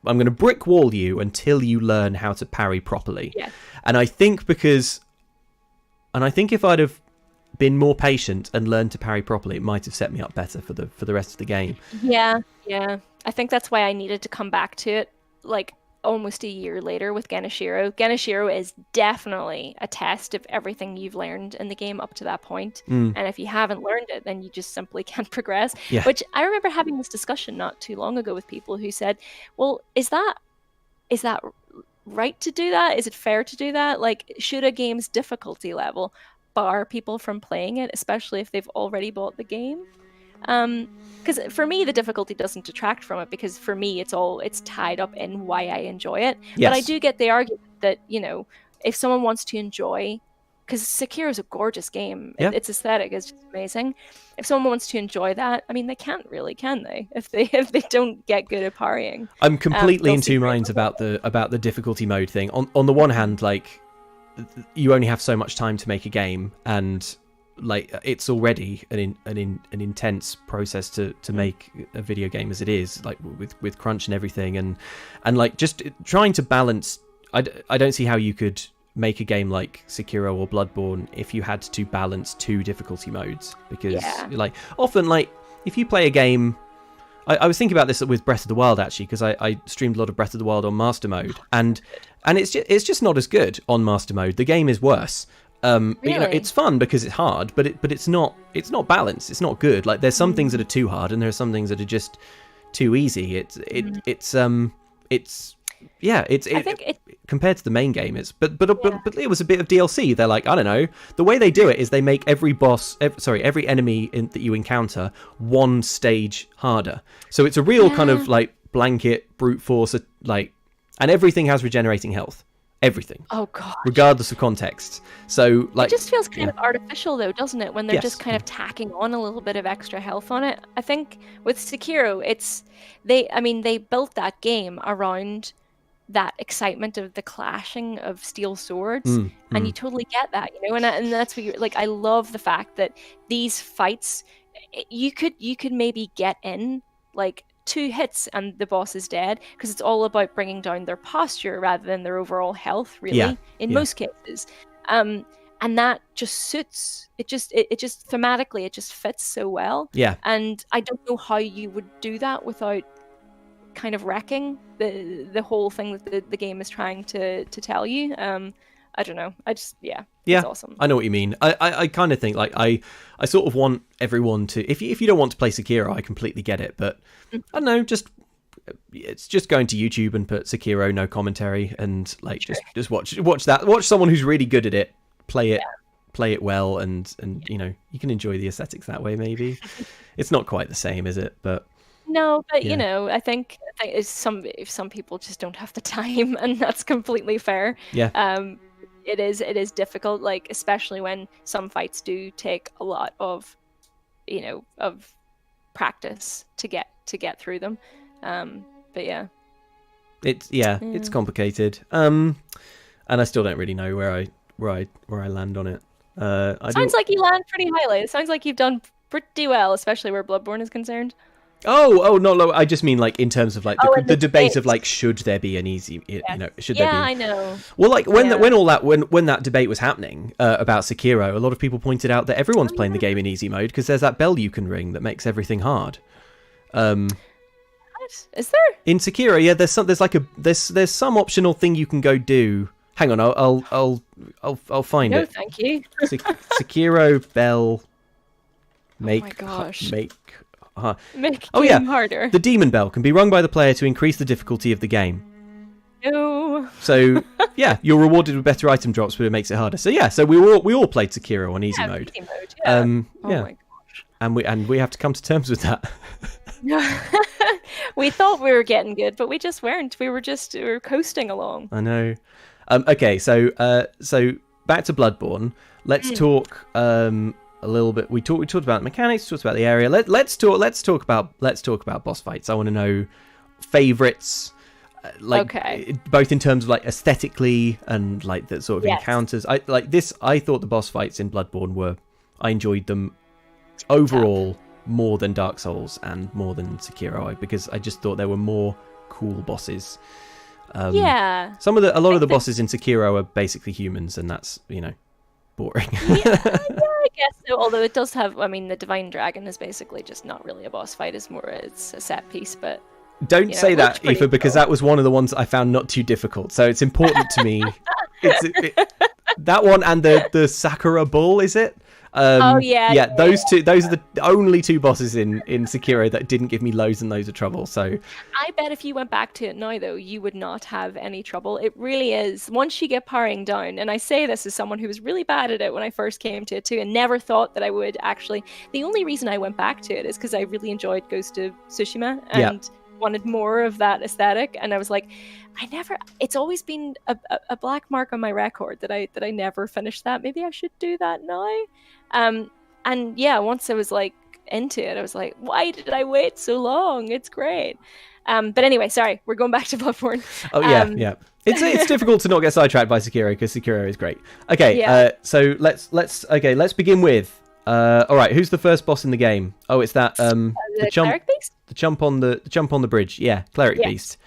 I'm going to brick wall you until you learn how to parry properly. Yeah. And I think if I'd have been more patient and learned to parry properly, it might have set me up better for the rest of the game. Yeah. I think that's why I needed to come back to it like almost a year later with Geneshiro. Geneshiro is definitely a test of everything you've learned in the game up to that point. And if you haven't learned it, then you just simply can't progress. Yeah. Which I remember having this discussion not too long ago with people who said, well, is that right to do that? Is it fair to do that? Like, should a game's difficulty level bar people from playing it, especially if they've already bought the game? Because for me, the difficulty doesn't detract from it, because for me, it's tied up in why I enjoy it. Yes. But I do get the argument that, you know, if someone wants to enjoy, because Sekiro is a gorgeous game, its aesthetic is just amazing. If someone wants to enjoy that, I mean, they can't really, can they? If they don't get good at parrying. I'm completely in two minds about the difficulty mode thing. On the one hand, like, you only have so much time to make a game, and like it's already an intense process to make a video game as it is, like with crunch and everything, and like just trying to balance. I don't see how you could make a game like Sekiro or Bloodborne if you had to balance two difficulty modes, because like often, like if you play a game, I was thinking about this with Breath of the Wild actually, because I streamed a lot of Breath of the Wild on Master Mode, and it's just not as good on Master Mode. The game is worse. Really? You know, it's fun because it's hard, but it's not balanced. It's not good. Like, there's some things that are too hard, and there are some things that are just too easy. I think compared to the main game, but it was a bit of DLC. They're like, I don't know. The way they do it is they make every enemy that you encounter one stage harder. So it's a real kind of like blanket brute force, like, and everything has regenerating health. Everything. Oh god. Regardless of context. So like, it just feels kind of artificial though, doesn't it? When they're just kind of tacking on a little bit of extra health on it. I think with Sekiro, they built that game around that excitement of the clashing of steel swords, and you totally get that, you know. And that's what you're like. I love the fact that these fights, you could maybe get in like 2 hits and the boss is dead, because it's all about bringing down their posture rather than their overall health, really, in most cases. And that just suits it. Just thematically, it just fits so well. Yeah. And I don't know how you would do that without kind of wrecking the whole thing that the game is trying to tell you. I don't know. It's awesome. I know what you mean. I kind of think like I sort of want everyone to, if you don't want to play Sekiro, I completely get it, but I don't know, it's just going to YouTube and put Sekiro no commentary, and like just watch someone who's really good at it play it well, and you know, you can enjoy the aesthetics that way. Maybe it's not quite the same, is it? But no, but you know, I think some people just don't have the time, and that's completely fair. Yeah. It is difficult, like especially when some fights do take a lot of, you know, of practice to get through them. But it's complicated. And I still don't really know where I land on it. Sounds like you land pretty highly. It sounds like you've done pretty well, especially where Bloodborne is concerned. Oh no! I just mean like in terms of like the debate of like, should there be an easy, you know, should there be? Yeah, I know. Well, like when that debate was happening about Sekiro, a lot of people pointed out that everyone's playing the game in easy mode because there's that bell you can ring that makes everything hard. What? Is there? In Sekiro, yeah, there's some optional thing you can go do. Hang on, I'll find it. No, thank you. Sekiro bell Make my gosh. Make game harder. The demon bell can be rung by the player to increase the difficulty of the game. No. So yeah, you're rewarded with better item drops, but it makes it harder. So yeah, so we all played Sekiro on easy mode. Easy mode, yeah. Oh my gosh. And we have to come to terms with that. We thought we were getting good, but we just weren't. We were coasting along. I know. Okay, so back to Bloodborne. Let's talk a little bit. We talked about mechanics, talked about the area. Let's talk about boss fights. I want to know favorites, both in terms of like aesthetically and like the sort of encounters. I thought the boss fights in Bloodborne I enjoyed them overall more than Dark Souls and more than Sekiro, because I just thought there were more cool bosses. A lot of the bosses in Sekiro are basically humans, and that's boring. I guess so. Although it does have, the Divine Dragon is basically just not really a boss fight; it's a set piece. But don't say that, Aoife, because that was one of the ones I found not too difficult. So it's important to me. That one and the Sakura Bull, is it? Those two. Those are the only two bosses in Sekiro that didn't give me loads and loads of trouble. So I bet if you went back to it now, though, you would not have any trouble. It really is. Once you get powering down, and I say this as someone who was really bad at it when I first came to it too, and never thought that I would actually. The only reason I went back to it is because I really enjoyed Ghost of Tsushima and wanted more of that aesthetic, and I was like, it's always been a black mark on my record that I never finished that. Maybe I should do that now. And yeah, once I was like into it, I was like, why did I wait so long? It's great. But anyway, sorry, we're going back to Bloodborne. Oh yeah. It's difficult to not get sidetracked by Sekiro, because Sekiro is great. Okay, so let's begin with all right, who's the first boss in the game? Oh, it's that the Cleric Beast? The jump on the bridge. Yeah, Cleric Beast.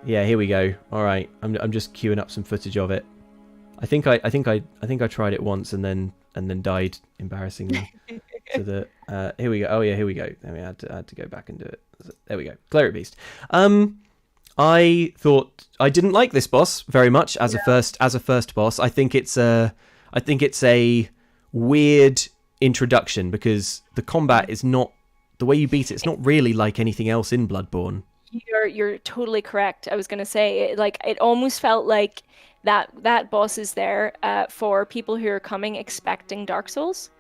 Yeah, here we go. All right, I'm just queuing up some footage of it. I think I tried it once and then died embarrassingly. Here we go. Oh yeah, here we go. I had to go back and do it. There we go. Cleric Beast. I thought I didn't like this boss very much as a first boss. I think it's a weird introduction, because the combat is not the way you beat it. It's not really like anything else in Bloodborne. You're totally correct. I was gonna say it almost felt like that boss is there for people who are coming expecting Dark Souls.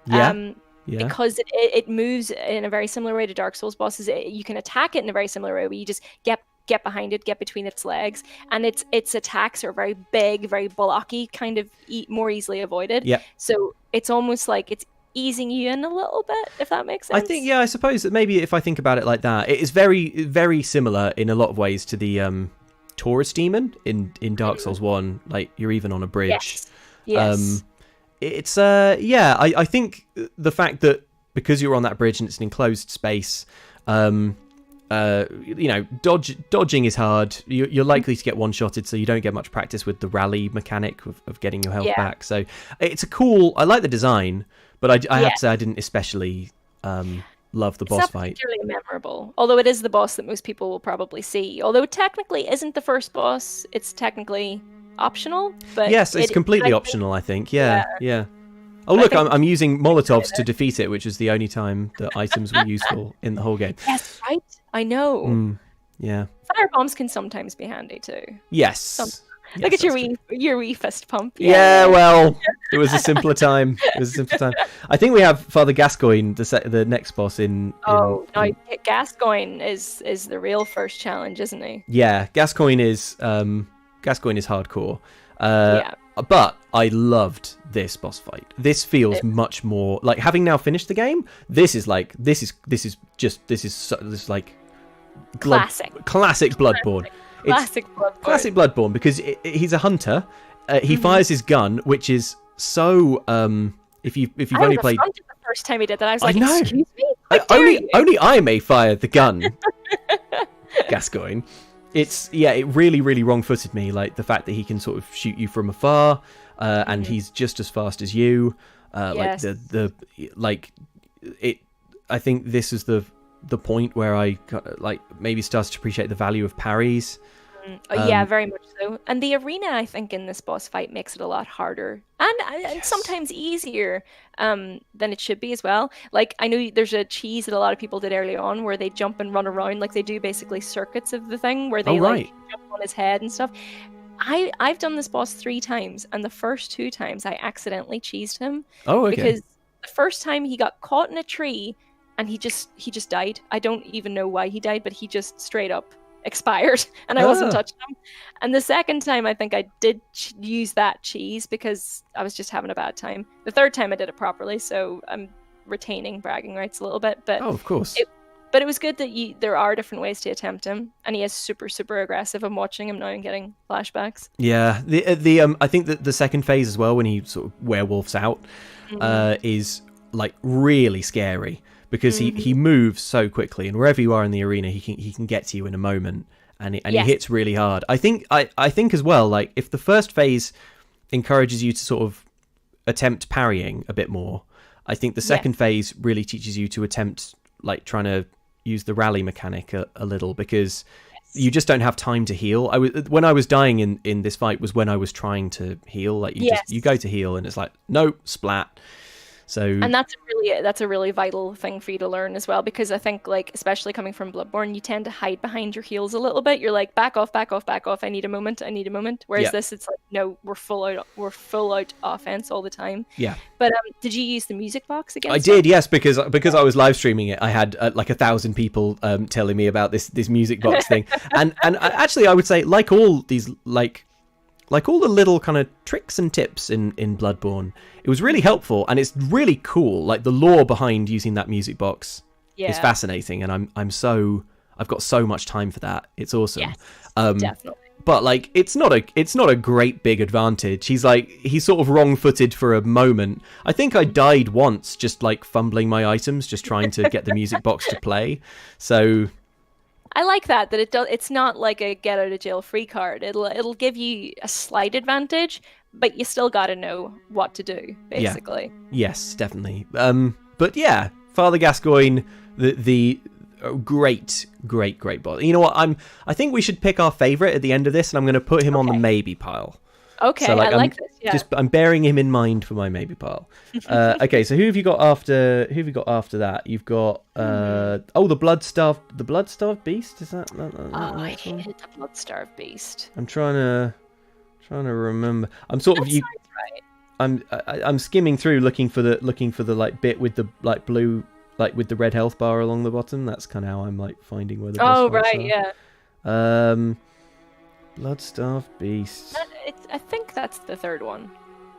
Because it moves in a very similar way to Dark Souls bosses. You can attack it in a very similar way, where you just get behind it, get between its legs, and its attacks are very big, very blocky, kind of more easily avoided. Yeah. So it's almost like it's easing you in a little bit, if that makes sense. I think, I suppose that maybe if I think about it like that, it is very, very similar in a lot of ways to the Taurus demon in Dark Souls 1. Like, you're even on a bridge. Yes. It's I think the fact that because you're on that bridge and it's an enclosed space, dodging is hard. You're likely to get one-shotted, so you don't get much practice with the rally mechanic of getting your health back. So it's I like the design, but I have to say I didn't especially love the boss fight. It's not particularly memorable, although it is the boss that most people will probably see. Although it technically isn't the first boss, it's technically optional. But yes, it's completely optional, I think. Yeah. Oh, look, I'm using Molotovs to defeat it, which is the only time that items were useful in the whole game. Yes, right? I know. Yeah. Fire bombs can sometimes be handy too. Yes. Look at your wee fist pump. Yeah, well, it was a simpler time. I think we have Father Gascoigne, the next boss in. Gascoigne is the real first challenge, isn't he? Yeah, Gascoigne is hardcore. But I loved this boss fight. This feels much more like, having now finished the game. This is like classic Bloodborne. Classic Bloodborne, because he's a hunter. He fires his gun, which is so. If you've only played. The first time he did that, I was like, "Excuse me." Only I may fire the gun. Gascoigne. It really, really wrong-footed me. Like the fact that he can sort of shoot you from afar, and he's just as fast as you. Yes. I think this is the point where I maybe started to appreciate the value of parries. Yeah, very much so. And the arena, I think, in this boss fight makes it a lot harder and sometimes easier than it should be as well. Like, I know there's a cheese that a lot of people did early on where they jump and run around, like they do basically circuits of the thing where they like jump on his head and stuff. I've done this boss 3 times, and the first 2 times I accidentally cheesed him. Oh, okay. Because the first time he got caught in a tree and he just died. I don't even know why he died, but he just straight up expired and I wasn't touching him. And the second time I think I did use that cheese because I was just having a bad time. The third time I did it properly, so I'm retaining bragging rights a little bit. But of course. But it was good that there are different ways to attempt him, and he is super, super aggressive. I'm watching him now and getting flashbacks. Yeah, I think that the second phase as well, when he sort of werewolves out, is like really scary because he moves so quickly, and wherever you are in the arena, he can get to you in a moment, and he hits really hard. I think as well, like if the first phase encourages you to sort of attempt parrying a bit more, I think the second phase really teaches you to attempt like trying to use the rally mechanic a little, because you just don't have time to heal. When I was dying in this fight was when I was trying to heal. Like you go to heal and it's like no, splat. So, and that's a really vital thing for you to learn as well, because I think, like, especially coming from Bloodborne, you tend to hide behind your heals a little bit. You're like, back off, back off, back off. I need a moment. Whereas this, it's like, no, we're full out offense all the time. Yeah. But did you use the music box again? I did, yes, because I was live streaming it. I had like 1,000 people telling me about this music box thing, and actually, I would say like all these like all the little kind of tricks and tips in Bloodborne, it was really helpful, and it's really cool. Like the lore behind using that music box is fascinating, and I've got so much time for that. It's awesome. Yes, definitely. But like it's not a great big advantage. He's sort of wrong-footed for a moment. I think I died once just like fumbling my items, just trying to get the music box to play. So I like that it's not like a get out of jail free card. It'll give you a slight advantage, but you still got to know what to do, basically. Yeah. Yes, definitely. But yeah, Father Gascoigne, the great boss. You know what? I think we should pick our favorite at the end of this, and I'm going to put him on the maybe pile. Okay, so, like, I like this. Yeah. I'm bearing him in mind for my maybe pile. Okay, so who have you got after that? You've got the Blood-Starved Beast. Is that? I hated the Blood-Starved Beast. I'm trying to remember. I'm sort of you. Right. I'm skimming through looking for the like bit with the like blue, like with the red health bar along the bottom. That's kind of how I'm like finding where the boss fights are. Yeah. Blood-Starved Beast. I think that's the third one.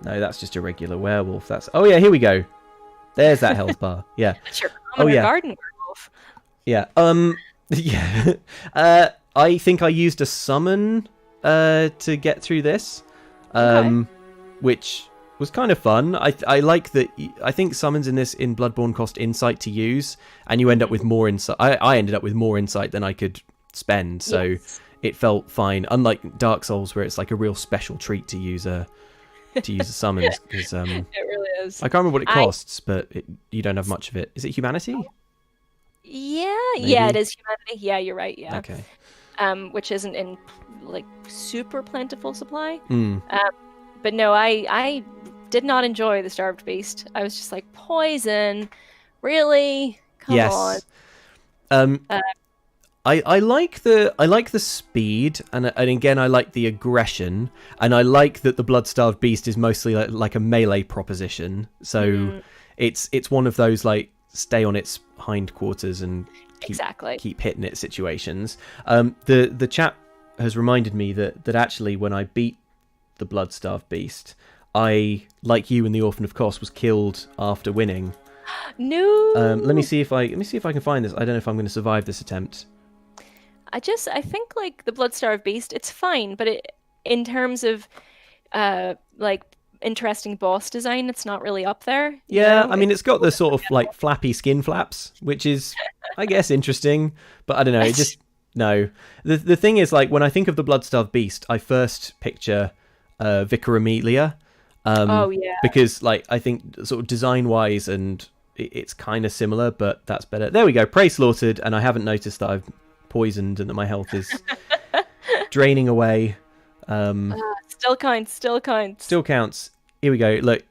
No, that's just a regular werewolf. Oh yeah, here we go. There's that health bar. Yeah. That's your common garden werewolf. Yeah. Yeah. I think I used a summon to get through this, which was kind of fun. I like that. I think summons in Bloodborne cost insight to use, and you end up with more insight. I ended up with more insight than I could spend, so. Yes. It felt fine, unlike Dark Souls, where it's like a real special treat to use a summon. Because it really is. I can't remember what it costs, but you don't have much of it. Is it humanity? Yeah, maybe? Yeah, it is humanity. Yeah, you're right. Yeah. Okay. Which isn't in like super plentiful supply. Mm. But no, I did not enjoy the Starved Beast. I was just like, poison, really? Come on. I like the speed, and again I like the aggression, and I like that the Blood-Starved Beast is mostly like a melee proposition. So it's one of those like stay on its hindquarters and keep hitting it situations. The chat has reminded me that actually when I beat the Blood-Starved Beast, I, like you and the Orphan of Kos, was killed after winning. No. Let me see if I can find this. I don't know if I'm going to survive this attempt. I think like the Blood-Starved Beast, it's fine, but in terms of like interesting boss design, it's not really up there. Yeah, I mean, it's got the sort of like flappy skin flaps, which is, I guess, interesting, but I don't know. It just no. The thing is, like, when I think of the Blood-Starved Beast, I first picture Vicar Emilia. Because like I think sort of design wise and it's kind of similar, but that's better. There we go. Prey slaughtered, and I haven't noticed that I've poisoned and that my health is draining away. Still counts. Still counts. Here we go. Look,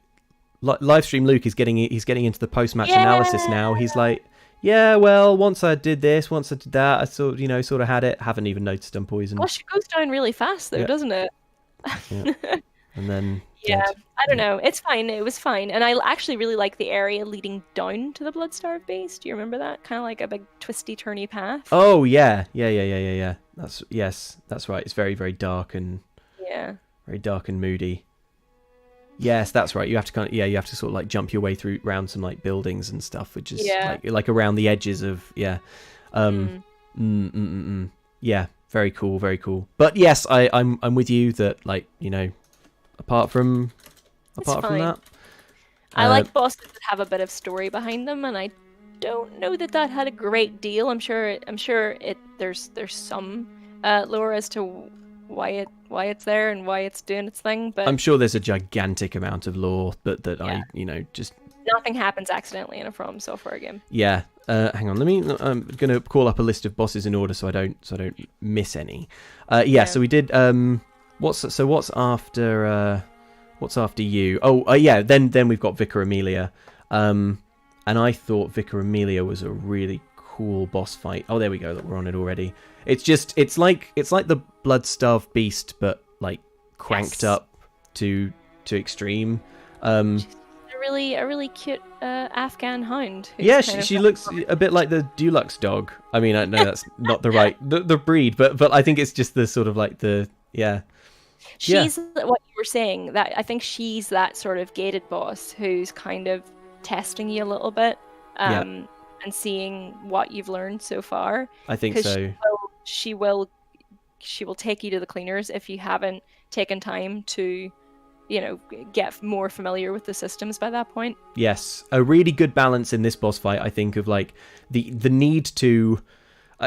livestream Luke is getting into the post-match analysis now. He's like, yeah, well, once I did this, once I did that, I sort of had it. Haven't even noticed I'm poisoned. Gosh, it goes down really fast though, doesn't it? Yeah. And then I don't know. It's fine. It was fine, and I actually really like the area leading down to the Bloodstarved base. Do you remember that? Kind of like a big twisty, turny path. Oh yeah. That's right. It's very, very dark and very dark and moody. Yes, that's right. You have to you have to sort of like jump your way around some like buildings and stuff, which is like around the edges of Yeah, very cool, very cool. But yes, I'm with you that, like, apart from that, I like bosses that have a bit of story behind them, and I don't know that had a great deal. I'm sure there's some lore as to why it's there and why it's doing its thing, but I'm sure there's a gigantic amount of lore that I just nothing happens accidentally in a From Software game. Yeah. Hang on. I'm gonna call up a list of bosses in order so I don't miss any. So we did. What's after you? Then we've got Vicar Emilia. And I thought Vicar Emilia was a really cool boss fight. Oh, there we go. Look, we're on it already. It's like the Blood-Starved Beast, but like cranked up to extreme. A really cute Afghan hound. Yeah, she looks a bit like the Dulux dog. I mean, I know that's not the breed, but I think it's just the sort of like the She's what you were saying, that I think she's that sort of gated boss who's kind of testing you a little bit, and seeing what you've learned so far. I think so. She will take you to the cleaners if you haven't taken time to get more familiar with the systems by that point. Yes, a really good balance in this boss fight, I think, of like the need to.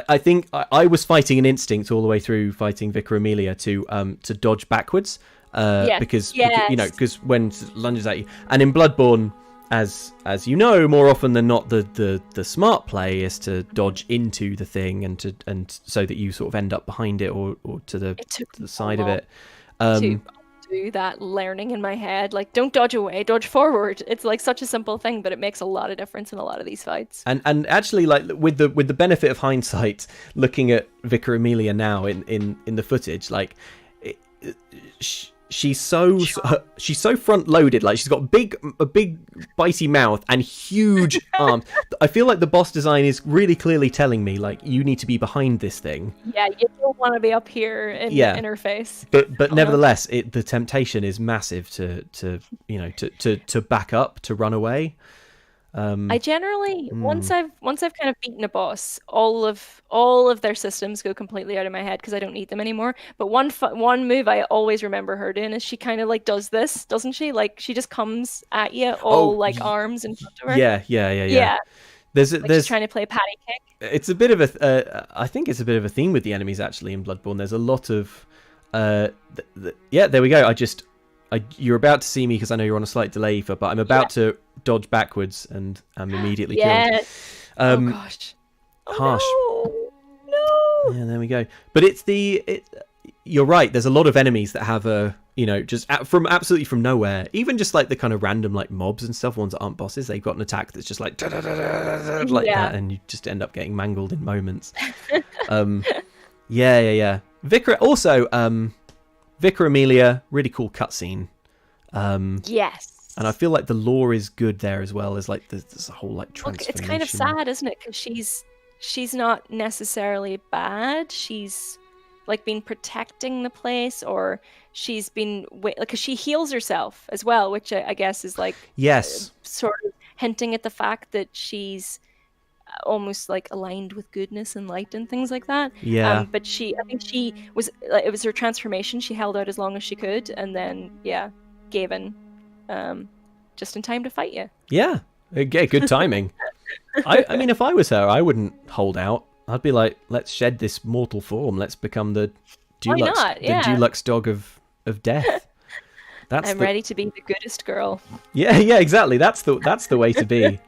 I think I was fighting an instinct all the way through fighting Vicar Emilia to dodge backwards, because when it lunges at you, and in Bloodborne, as you know, more often than not, the smart play is to dodge into the thing and so that you sort of end up behind it or to the side of it. To do that learning in my head, like, don't dodge away, dodge forward. It's like such a simple thing, but it makes a lot of difference in a lot of these fights. And actually, like, with the benefit of hindsight, looking at Vicar Emilia now in the footage, like, she's so front loaded. Like, she's got a big bitey mouth and huge arms. I feel like the boss design is really clearly telling me, like, you need to be behind this thing. Yeah, you don't want to be up here in her face. But nevertheless, the temptation is massive to back up, to run away. I generally once I've kind of beaten a boss, all of their systems go completely out of my head because I don't need them anymore. But one move I always remember her doing is she kind of like does this, doesn't she? Like, she just comes at you arms in front of her. Yeah. There's she's trying to play patty kick. It's a bit of a I think it's a bit of a theme with the enemies actually in Bloodborne. There's a lot of there we go. You're about to see me because I know you're on a slight delay, but I'm about to dodge backwards and I'm immediately killed. Oh gosh. Harsh. No. Yeah, there we go. But you're right. There's a lot of enemies that have just absolutely from nowhere. Even just like the kind of random like mobs and stuff, ones that aren't bosses, they've got an attack that's just like like that, and you just end up getting mangled in moments. Vicar also. Vicar Emilia, really cool cutscene. Yes. And I feel like the lore is good there as well as like there's a whole like transformation. It's kind of sad, isn't it? Because she's not necessarily bad. She's like been protecting the place, or she's been because she heals herself as well, which I guess is like sort of hinting at the fact that she's almost like aligned with goodness and light and things like that. But I think she was, it was her transformation. She held out as long as she could, and then gave in just in time to fight you. Yeah, good timing. I mean, if I was her, I wouldn't hold out. I'd be like, let's shed this mortal form. Let's become the Dulux dog of death. I'm ready to be the goodest girl. Yeah, exactly. That's the way to be.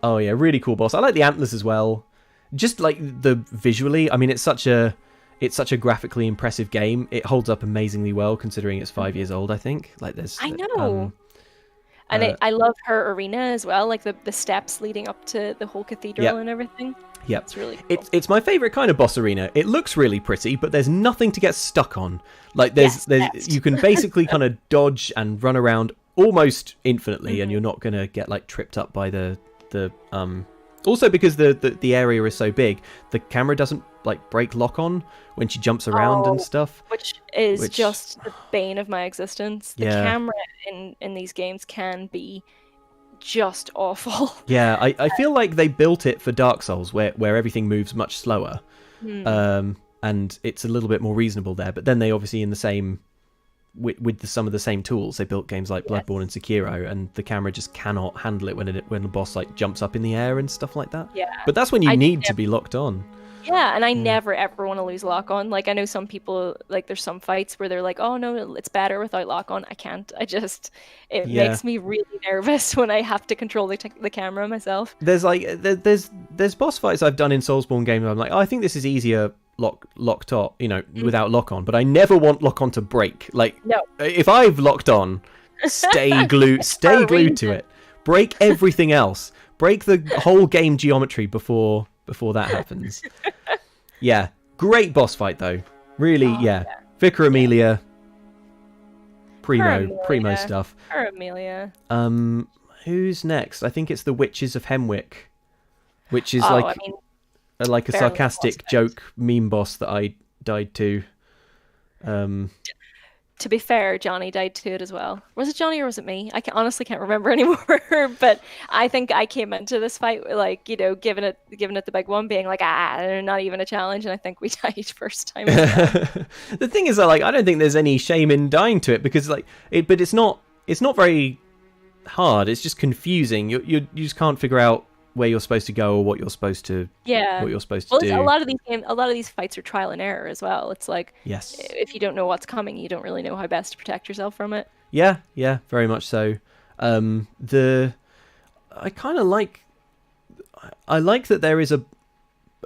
Oh yeah, really cool boss. I like the antlers as well. Just like the visually, I mean, it's such a it's such a graphically impressive game. It holds up amazingly well considering it's 5 years old, I think. Like I know. And I love her arena as well, like the steps leading up to the whole cathedral and everything. Yeah, it's really cool. It's my favorite kind of boss arena. It looks really pretty, but there's nothing to get stuck on. Like there's you can basically kind of dodge and run around almost infinitely, and you're not gonna get like tripped up by the Also, because the area is so big, the camera doesn't like break lock on when she jumps around and stuff, which is just the bane of my existence. The camera in these games can be just awful. Yeah, I feel like they built it for Dark Souls, where everything moves much slower, and it's a little bit more reasonable there. But then they obviously, in the same with some of the same tools, they built games like Bloodborne and Sekiro, and the camera just cannot handle it when the boss like jumps up in the air and stuff like that. Yeah, but that's when you need to be locked on. Yeah, and I never ever want to lose lock on. Like I know some people, like there's some fights where they're like, "Oh no, it's better without lock on." I can't. It makes me really nervous when I have to control the camera myself. There's there's boss fights I've done in Soulsborne games where I'm like, oh, I think this is easier locked on, without lock on, but I never want lock on to break. Like, no. If I've locked on, stay glued to it. Break everything else. Break the whole game geometry before that happens. Yeah, great boss fight though. Really, Vicar Emilia, primo stuff. Vicar Emilia. Who's next? I think it's the Witches of Hemwick, which is like a sarcastic joke meme boss that I died to. To be fair, Johnny died to it as well. Was it Johnny or was it me? I honestly can't remember anymore. But I think I came into this fight like, giving it the big one, being like, not even a challenge, and I think we died first time. The thing is that I don't think there's any shame in dying to it, because but it's not very hard. It's just confusing. You just can't figure out where you're supposed to go or what you're supposed to do. A lot of these fights are trial and error as well. It's like, yes, if you don't know what's coming, you don't really know how best to protect yourself from it. Yeah, very much so. I like that there is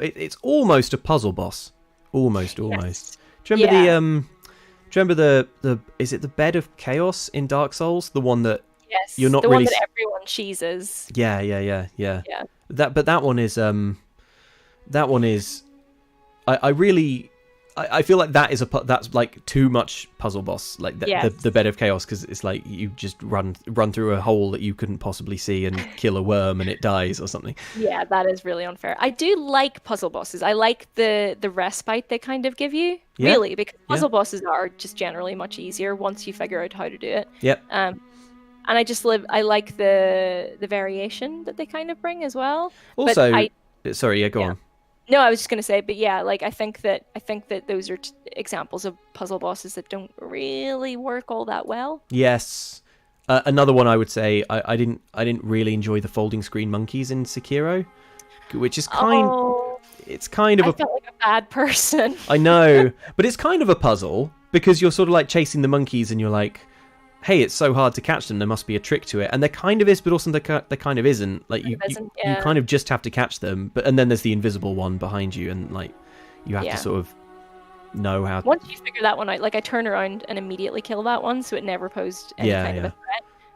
it's almost a puzzle boss. Almost. Yes. Do you remember the is it the Bed of Chaos in Dark Souls? The one that you're not the really... one that everyone cheeses. Yeah. That one is. I feel like that's like too much puzzle boss, like the Bed of Chaos, because it's like you just run through a hole that you couldn't possibly see and kill a worm and it dies or something. Yeah, that is really unfair. I do like puzzle bosses. I like the respite they kind of give you, really, because puzzle bosses are just generally much easier once you figure out how to do it. Yep. And I like the variation that they kind of bring as well. Also, go on. No, I was just going to say, but yeah, like I think that those are examples of puzzle bosses that don't really work all that well. Yes. Another one I would say, I didn't really enjoy the folding screen monkeys in Sekiro, which is it's kind of I felt like a bad person. I know, but it's kind of a puzzle, because you're sort of like chasing the monkeys and you're like, hey, it's so hard to catch them, there must be a trick to it. And there kind of is, but also there kind of isn't. Like you kind of just have to catch them, and then there's the invisible one behind you, and like you have to sort of know how. Once you figure that one out, like I turn around and immediately kill that one, so it never posed any kind of a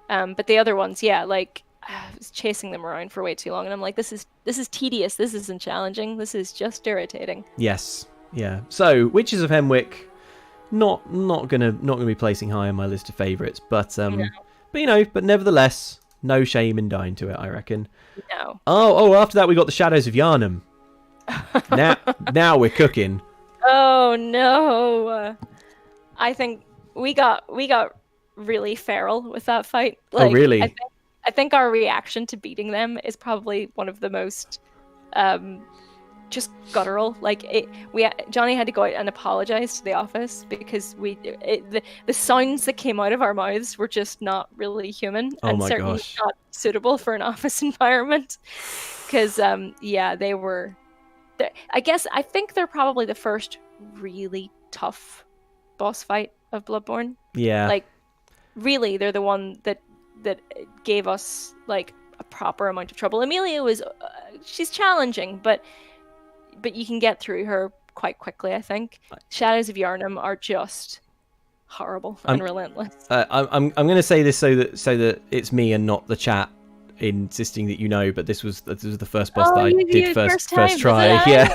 threat. But the other ones, like I was chasing them around for way too long, and I'm like, this is tedious. This isn't challenging. This is just irritating. Yes, yeah. So Witches of Hemwick. Not gonna be placing high on my list of favourites, but nevertheless, no shame in dying to it, I reckon. No. Oh, after that we got the Shadows of Yharnam. now we're cooking. Oh no! I think we got really feral with that fight. Like, oh really? I think our reaction to beating them is probably one of the most just guttural. Like Johnny had to go out and apologize to the office because the sounds that came out of our mouths were just not really human, and certainly not suitable for an office environment. Because they were. I think they're probably the first really tough boss fight of Bloodborne. Yeah. Like, really, they're the one that gave us like a proper amount of trouble. Emilia was she's challenging, but you can get through her quite quickly, I think. Shadows of Yharnam are just horrible and relentless. I'm going to say this so that it's me and not the chat insisting that you know, but this was the first boss that I did first try. Yeah.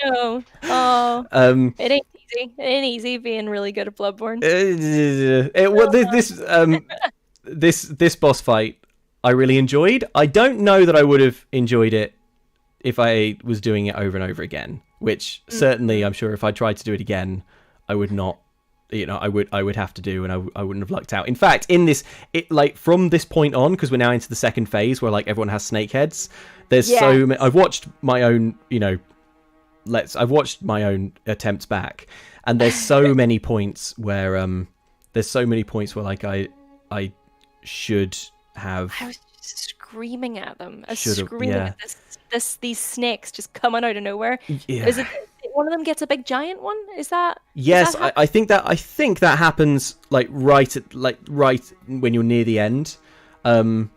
Oh no. It ain't easy. It ain't easy being really good at Bloodborne. This boss fight I really enjoyed. I don't know that I would have enjoyed it if I was doing it over and over again, which certainly I'm sure if I tried to do it again, I would not. I would have to do, and I wouldn't have lucked out. In fact, from this point on, because we're now into the second phase where like everyone has snake heads. There's so many. I've watched my own, I've watched my own attempts back, and there's so many points where like I should have. I was just screaming at them. At these snakes just coming out of nowhere. Yeah. Is it? One of them gets a big giant one. Is that? Yes, I think that happens like right when you're near the end. Like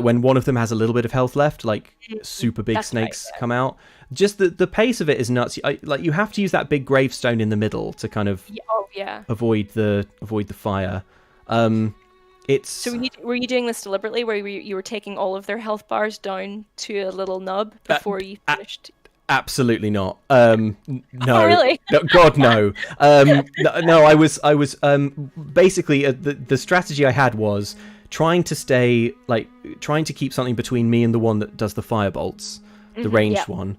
when one of them has a little bit of health left, like super big snakes come out. Just the pace of it is nuts. You have to use that big gravestone in the middle to kind of avoid the fire. So were you doing this deliberately, where you were taking all of their health bars down to a little nub before you finished? Absolutely not. No. Oh, really? No, God, no. No, I was basically the strategy I had was trying to keep something between me and the one that does the firebolts, the ranged one.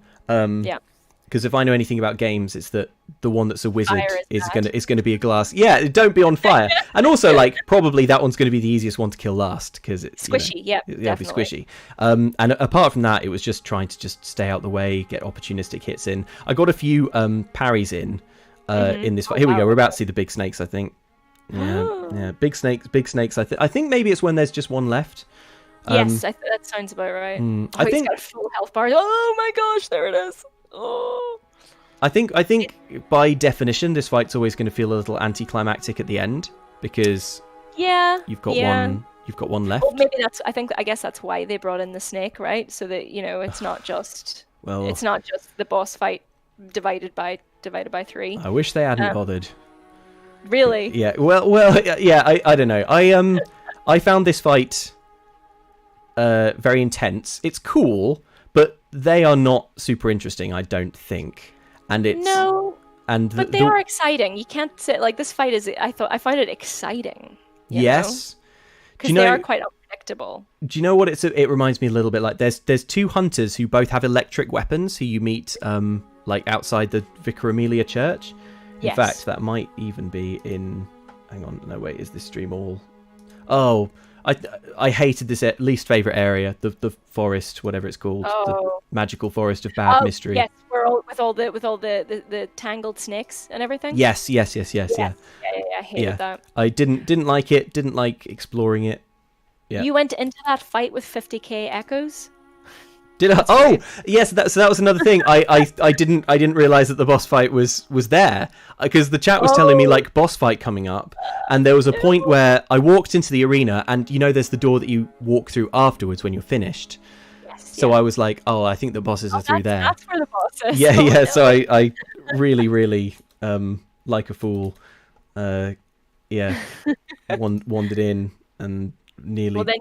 Because if I know anything about games, it's that the one that's a wizard is gonna be a glass. Yeah, don't be on fire. And also, like, probably that one's gonna be the easiest one to kill last because it's squishy. It'll be squishy. And apart from that, it was just trying to stay out the way, get opportunistic hits in. I got a few parries in this fight. Here we go. We're about to see the big snakes, I think. Yeah, big snakes. I think maybe it's when there's just one left. Yes, that sounds about right. I think he's got a full health bar. Oh my gosh, there it is. Oh. I think by definition this fight's always going to feel a little anticlimactic at the end because you've got one left. Well, maybe I guess that's why they brought in the snake, right? So that it's not just the boss fight divided by 3. I wish they hadn't bothered. Really? Yeah. Well, yeah. I don't know. I found this fight very intense. It's cool, but they are not super interesting, I don't think. And it's but they are exciting. You can't say like this fight is. I find it exciting. Yes, because they are quite unpredictable. Do you know what it reminds me a little bit like? There's two hunters who both have electric weapons who you meet like outside the Vicar Emilia church. In fact, that might even be in. Hang on, no wait, is this stream all? Oh. I hated this least favourite area, the forest, whatever it's called, the magical forest of bad mystery. Yes, with all the tangled snakes and everything. Yes. Yeah. I hated that. I didn't like it. Didn't like exploring it. Yeah. You went into that fight with 50k echoes. Did I? Oh, yes. So that was another thing. I didn't realize that the boss fight was there because the chat was telling me like boss fight coming up, and there was a point where I walked into the arena, and there's the door that you walk through afterwards when you're finished. Yes. So I was like, I think the bosses are through there. That's where the boss is. Yeah. So I really like a fool, wandered in and nearly. Well, then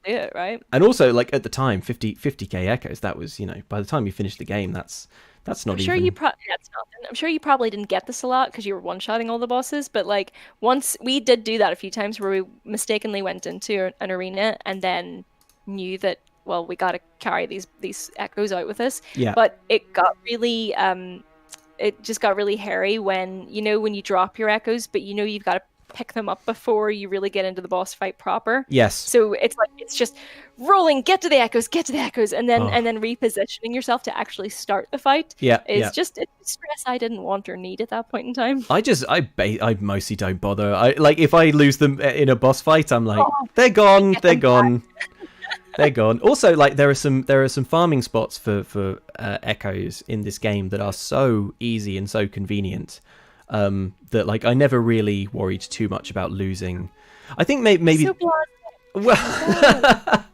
do it, right? And also, like at the time, 50k echoes. That was, by the time you finish the game, that's not even. I'm sure you probably didn't get this a lot because you were one-shotting all the bosses. But like once we did do that a few times where we mistakenly went into an arena and then knew that we got to carry these echoes out with us. Yeah. But it got really it just got really hairy when when you drop your echoes, but you've got to pick them up before you really get into the boss fight proper. Yes. So it's just rolling, get to the echoes, and then repositioning yourself to actually start the fight. Yeah. It's stress I didn't want or need at that point in time. I mostly don't bother. If I lose them in a boss fight, I'm like, they're gone. They're gone. Also, like there are some farming spots for echoes in this game that are so easy and so convenient. That like I never really worried too much about losing. I think maybe. So well,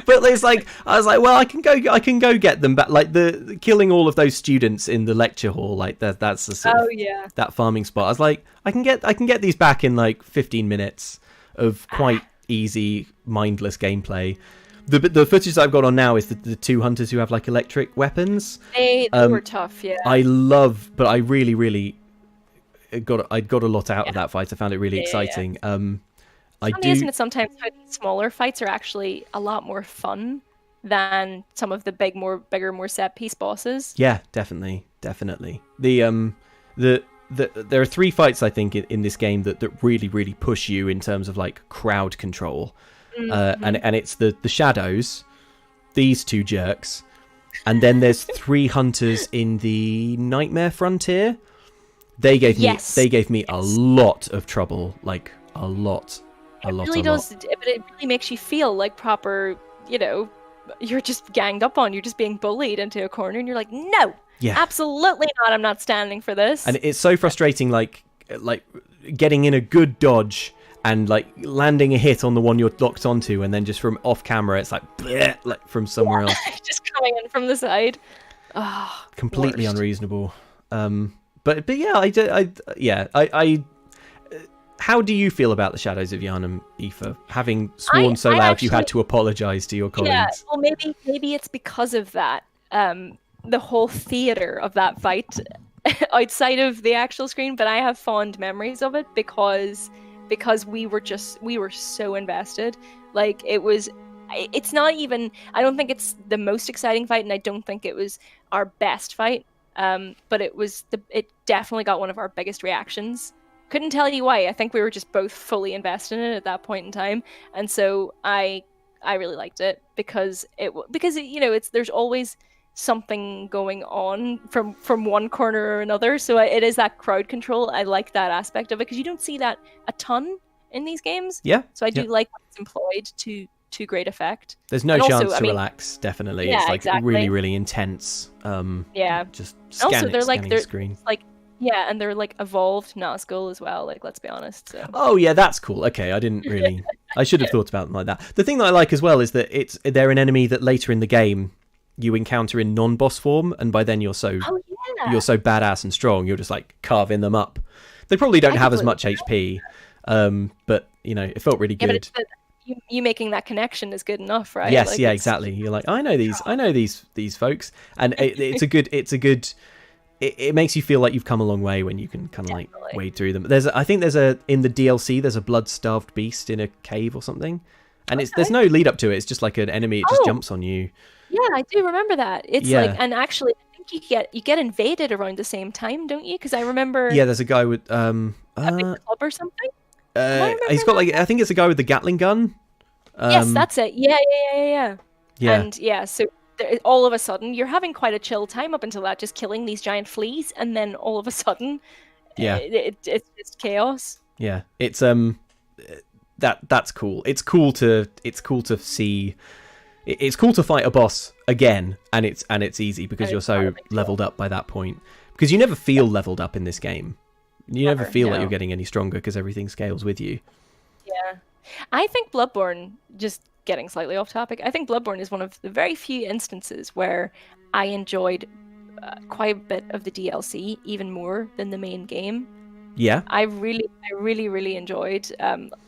But it's like, I was like, well, I can go get them back. Like the killing all of those students in the lecture hall, like that's the sort of, that farming spot. I was like, I can get these back in like 15 minutes of quite easy, mindless gameplay. The footage that I've got on now is the two hunters who have like electric weapons. They were tough, yeah. But I really I got a lot out of that fight. I found it really exciting. Isn't it sometimes how the smaller fights are actually a lot more fun than some of the bigger, more set piece bosses? Yeah, definitely. There are 3 fights I think in this game that really push you in terms of like crowd control. And it's the shadows, these 2 jerks, and then there's 3 hunters in the Nightmare Frontier. They gave me a lot of trouble, like a lot. It really does, but it really makes you feel like proper, you're just ganged up on, you're just being bullied into a corner, and you're like, no, absolutely not, I'm not standing for this. And it's so frustrating, like getting in a good dodge and like landing a hit on the one you're locked onto, and then just from off camera, it's like, bleh, like from somewhere else. Just coming in from the side. Oh, completely unreasonable. But yeah, I how do you feel about the Shadows of Yharnam, Aoife? Having sworn so loud you had to apologise to your colleagues. Yeah, well, maybe it's because of that. The whole theatre of that fight outside of the actual screen, but I have fond memories of it because we were so invested. Like it's not even, I don't think it's the most exciting fight, and I don't think it was our best fight. But it definitely got one of our biggest reactions. Couldn't tell you why. I think we were just both fully invested in it at that point in time, and so I really liked it because there's always something going on from one corner or another. So it is that crowd control. I like that aspect of it because you don't see that a ton in these games. Yeah. So I do like when it's employed to great effect. There's no chance to relax. Definitely, it's like really, really intense. Just scanning screen. Yeah, and they're like evolved Nazgul as well. Like, let's be honest. So. Oh yeah, that's cool. Okay, I didn't really. I should have thought about them like that. The thing that I like as well is that they're an enemy that later in the game you encounter in non-boss form, and by then you're so badass and strong, you're just like carving them up. They probably don't have as much HP, but it felt really good. But you making that connection is good enough, right? Yes, like, exactly. You're like, I know these folks, and it's a good. It makes you feel like you've come a long way when you can kind of like wade through them. I think in the DLC there's a blood-starved beast in a cave or something, and there's no lead up to it. It's just like an enemy. It just jumps on you. Yeah, I do remember that. It's like, and actually, I think you get invaded around the same time, don't you? Because I remember. Yeah, there's a guy with a big club or something. He's got I think it's a guy with the Gatling gun. Yes, that's it. Yeah. And so all of a sudden you're having quite a chill time up until that, just killing these giant fleas, and then all of a sudden, it's just chaos. Yeah, it's that's cool. It's cool to see. It's cool to fight a boss again, and it's easy because you're so leveled up by that point. Because you never feel leveled up in this game. You never feel like you're getting any stronger because everything scales with you. Yeah. I think Bloodborne, just getting slightly off topic, I think Bloodborne is one of the very few instances where I enjoyed quite a bit of the DLC, even more than the main game. Yeah. I really enjoyed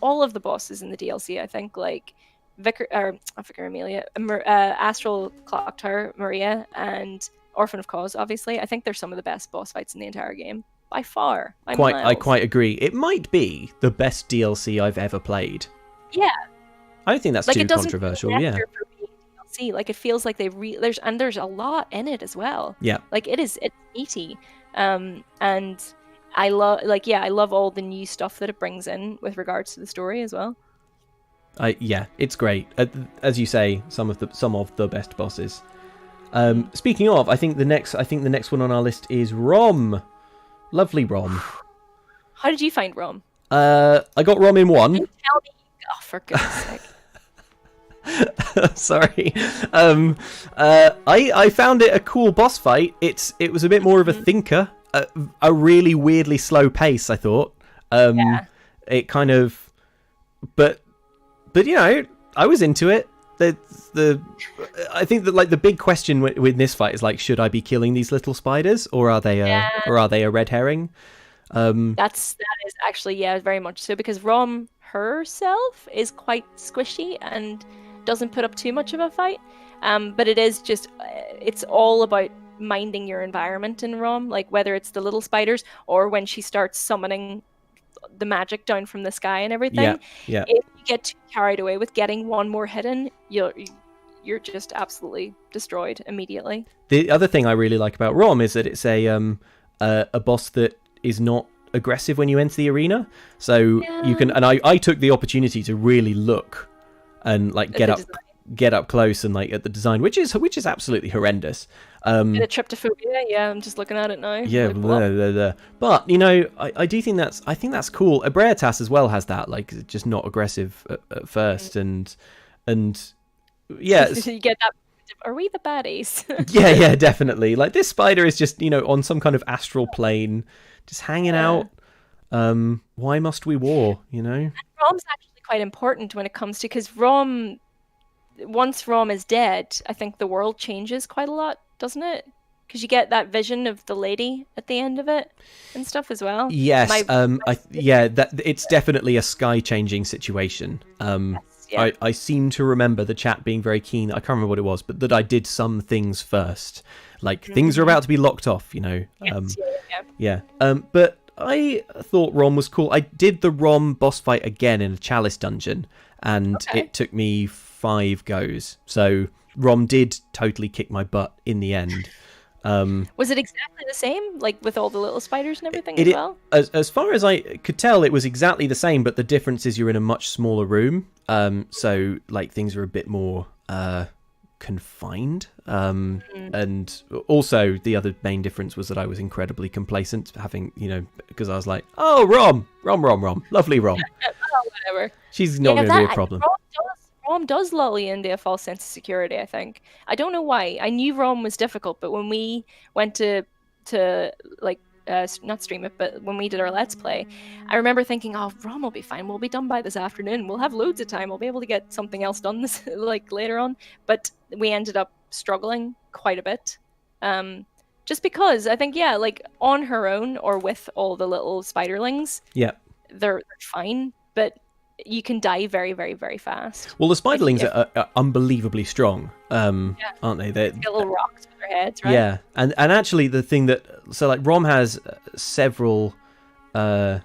all of the bosses in the DLC. I think like Vicar Emilia, Astral Clock Tower, Maria, and Orphan of Cause, obviously. I think they're some of the best boss fights in the entire game. By far. I quite agree. It might be the best DLC I've ever played. Yeah. I don't think that's too controversial. Yeah. DLC. Like, it feels like there's a lot in it as well. Yeah. Like, it's meaty. And I love all the new stuff that it brings in with regards to the story as well. It's great. As you say, some of the best bosses. Speaking of, I think the next one on our list is Rom. Lovely Rom. How did you find Rom? I got Rom in 1. Tell me. Oh, for goodness sake. Sorry. I found it a cool boss fight. It was a bit more of a thinker. A really weirdly slow pace, I thought. It kind of, but I was into it. I think that like the big question with this fight is like, should I be killing these little spiders, or are they a red herring? That is actually very much so, because Rom herself is quite squishy and doesn't put up too much of a fight. But it is just it's all about minding your environment in Rom, like whether it's the little spiders or when she starts summoning the magic down from the sky and everything. Yeah. If you get too carried away with getting one more hidden, you're just absolutely destroyed immediately. The other thing I really like about Rom is that it's a boss that is not aggressive when you enter the arena, so you can. And I took the opportunity to really look and like get up close and like at the design, which is absolutely horrendous. The tryptophobia, I'm just looking at it now. Yeah, like, but you know, I do think that's cool. Abraitas as well has that, like just not aggressive at first, and yeah, you get that. Are we the baddies? yeah, definitely. Like this spider is just, you know, on some kind of astral plane, just hanging out. Why must we war? You know, and Rom's actually quite important when it comes to, because once Rom is dead, I think the world changes quite a lot, doesn't it? Because you get that vision of the lady at the end of it and stuff as well. Yes, that it's definitely a sky-changing situation. Yes, I seem to remember the chat being very keen. I can't remember what it was, but that I did some things first. Like things are about to be locked off, you know. Yes, but I thought Rom was cool. I did the Rom boss fight again in a Chalice dungeon, and it took me 5 goes. So Rom did totally kick my butt in the end. Was it exactly the same, like with all the little spiders and everything as well? As far as I could tell, it was exactly the same, but the difference is you're in a much smaller room. So like things are a bit more confined. And also the other main difference was that I was incredibly complacent, having, you know, because I was like, oh, Rom, lovely Rom. Oh, whatever. She's not going to be a problem. Rom does lull you into a false sense of security, I think. I don't know why. I knew Rom was difficult, but when we went to like, not stream it, but when we did our Let's Play, I remember thinking, oh, Rom will be fine. We'll be done by this afternoon. We'll have loads of time. We'll be able to get something else done this like later on. But we ended up struggling quite a bit. Just because I think, like on her own or with all the little spiderlings, they're fine, but you can die very, very, very fast. Well, the spiderlings are unbelievably strong, aren't they? They're got little rocks with their heads, right? Yeah, and actually the thing that, so like Rom has several man,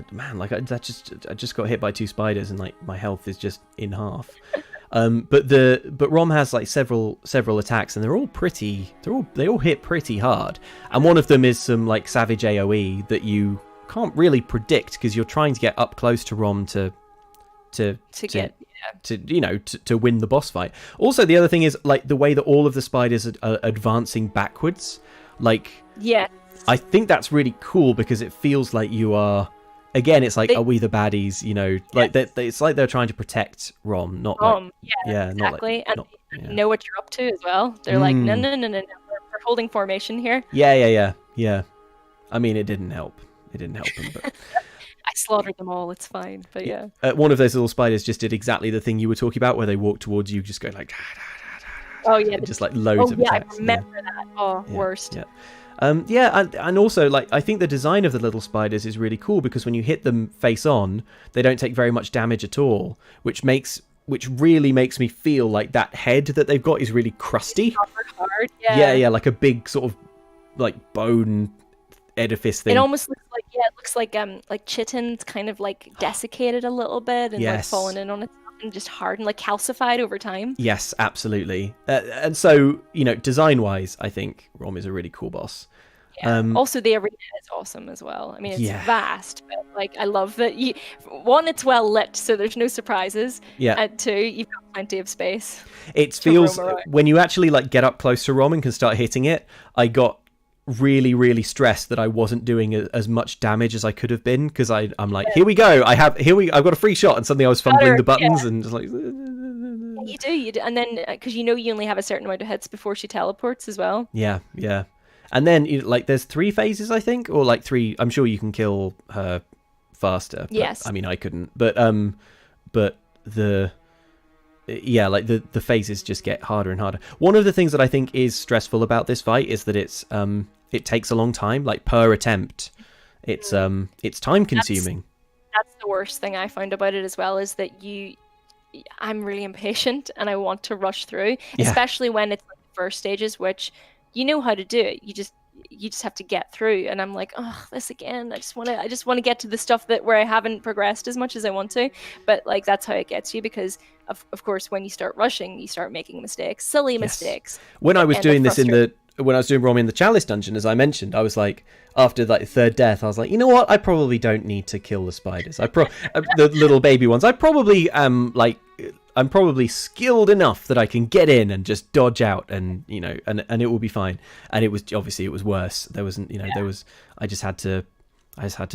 like I just got hit by 2 spiders and like my health is just in half. But Rom has like several attacks, and they all hit pretty hard. And one of them is some like savage AoE that you can't really predict because you're trying to get up close to Rom to win the boss fight. Also, the other thing is like the way that all of the spiders are advancing backwards. Like, I think that's really cool because it feels like you are. Again, it's like, are we the baddies? You know, like it's like they're trying to protect Rom, not Rom. Exactly, and you know what you're up to as well. They're like, no, we're holding formation here. Yeah. I mean, it didn't help. It didn't help them, but. I slaughtered them all, it's fine, but yeah. One of those little spiders just did exactly the thing you were talking about, where they walk towards you, just go like... Oh, yeah. Just like loads of attacks. I remember that. Oh, worst. Yeah. And also, like, I think the design of the little spiders is really cool, because when you hit them face on, they don't take very much damage at all, which really makes me feel like that head that they've got is really crusty. Hard, yeah, like a big sort of, like, bone edifice thing. It almost looks like chitin's kind of like desiccated a little bit and like fallen in on itself and just hardened, like calcified over time. Yes, absolutely. And so, you know, design wise, I think Rom is a really cool boss. Also, the arena is awesome as well. I mean, it's vast, but like I love that one, it's well lit, so there's no surprises. And 2, you've got plenty of space. It feels when you actually like get up close to Rom and can start hitting it. I got really, really stressed that I wasn't doing as much damage as I could have been, because I'm like, here we go, I've got a free shot, and suddenly I was fumbling the buttons and just like. You do, and then because you only have a certain amount of hits before she teleports as well. Yeah, and then like there's 3 phases, I think, or like 3. I'm sure you can kill her faster. Yes. I mean, I couldn't, but yeah, like the phases just get harder and harder. One of the things that I think is stressful about this fight is that it takes a long time, like per attempt. It's time consuming. That's the worst thing I found about it as well, is that I'm really impatient and I want to rush through, especially when it's like the first stages, which you know how to do it. You just have to get through, and I'm like, oh, this again. I just want to get to the stuff where I haven't progressed as much as I want to. But like that's how it gets you, because of course when you start rushing, you start making mistakes, silly mistakes. When I was doing this when I was doing Rom in the Chalice dungeon, as I mentioned, I was like, after like the third death, I was like, you know what? I probably don't need to kill the spiders. The little baby ones. I'm probably skilled enough that I can get in and just dodge out, and and it will be fine. And it was worse. There wasn't, I just had to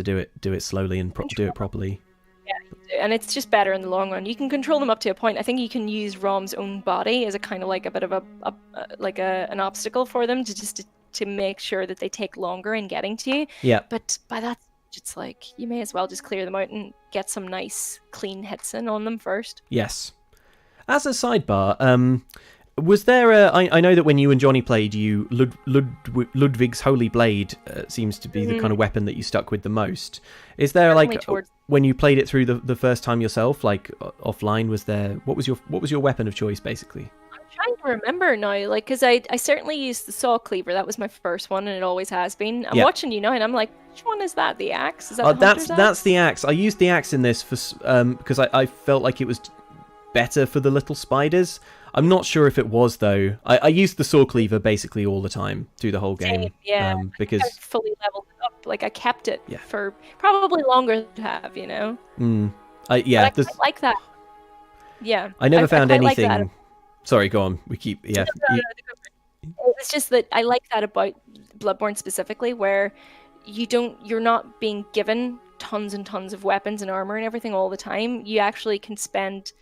do it slowly and do it properly. Yeah, and it's just better in the long run. You can control them up to a point. I think you can use Rom's own body as a kind of like a bit of an obstacle for them to make sure that they take longer in getting to you. Yeah. But by that stage, it's like you may as well just clear them out and get some nice clean hits in on them first. Yes. As a sidebar, was there I know that when you and Johnny played, Ludwig's Holy Blade seems to be the kind of weapon that you stuck with the most. Is there when you played it through the first time yourself, like offline, what was your weapon of choice basically? I'm trying to remember now, like, because I certainly used the saw cleaver. That was my first one, and it always has been. I'm watching you now, and I'm like, which one is that? The axe? Is that the hunter's axe? That's the axe. I used the axe in this because I felt like it was better for the little spiders. I'm not sure if it was though. I used the saw cleaver basically all the time through the whole game. Because I fully leveled it up. Like I kept it for probably longer to have, I like that. Yeah. I never found anything. Like sorry, go on. We keep No. It's just that I like that about Bloodborne specifically, where you're not being given tons and tons of weapons and armor and everything all the time. You actually can spend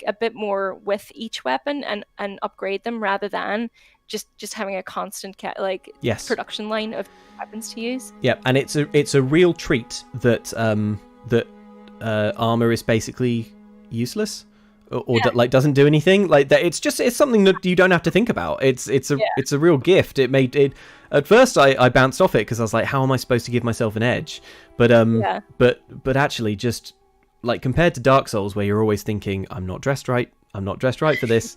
a bit more with each weapon and upgrade them, rather than just having a constant production line of weapons to use. Yeah, and it's a real treat that armor is basically useless or that doesn't do anything like that. It's something that you don't have to think about. It's a real gift. It made it. At first, I bounced off it because I was like, how am I supposed to give myself an edge? But actually, just like compared to Dark Souls, where you're always thinking, I'm not dressed right for this.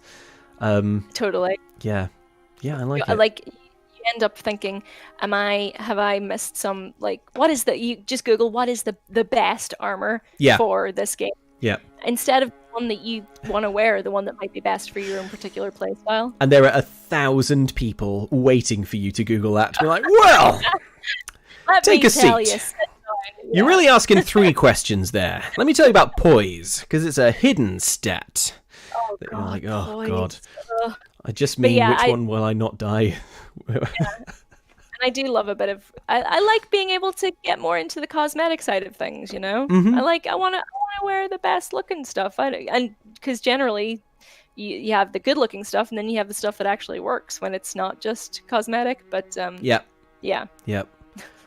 Totally. Yeah, I like it. Like you end up thinking, have I missed some, like, what is you just Google what is the best armor for this game? Yeah. Instead of the one that you want to wear, the one that might be best for your own particular play style. And there are 1,000 people waiting for you to Google that. To be like, well, take a seat. You're really asking 3 questions there. Let me tell you about poise, because it's a hidden stat. Oh, God. You're like, oh, God. I just mean, which one will I not die? And I do love a bit of... I like being able to get more into the cosmetic side of things, Mm-hmm. I want to wear the best looking stuff. And because generally you have the good looking stuff, and then you have the stuff that actually works when it's not just cosmetic. But yeah.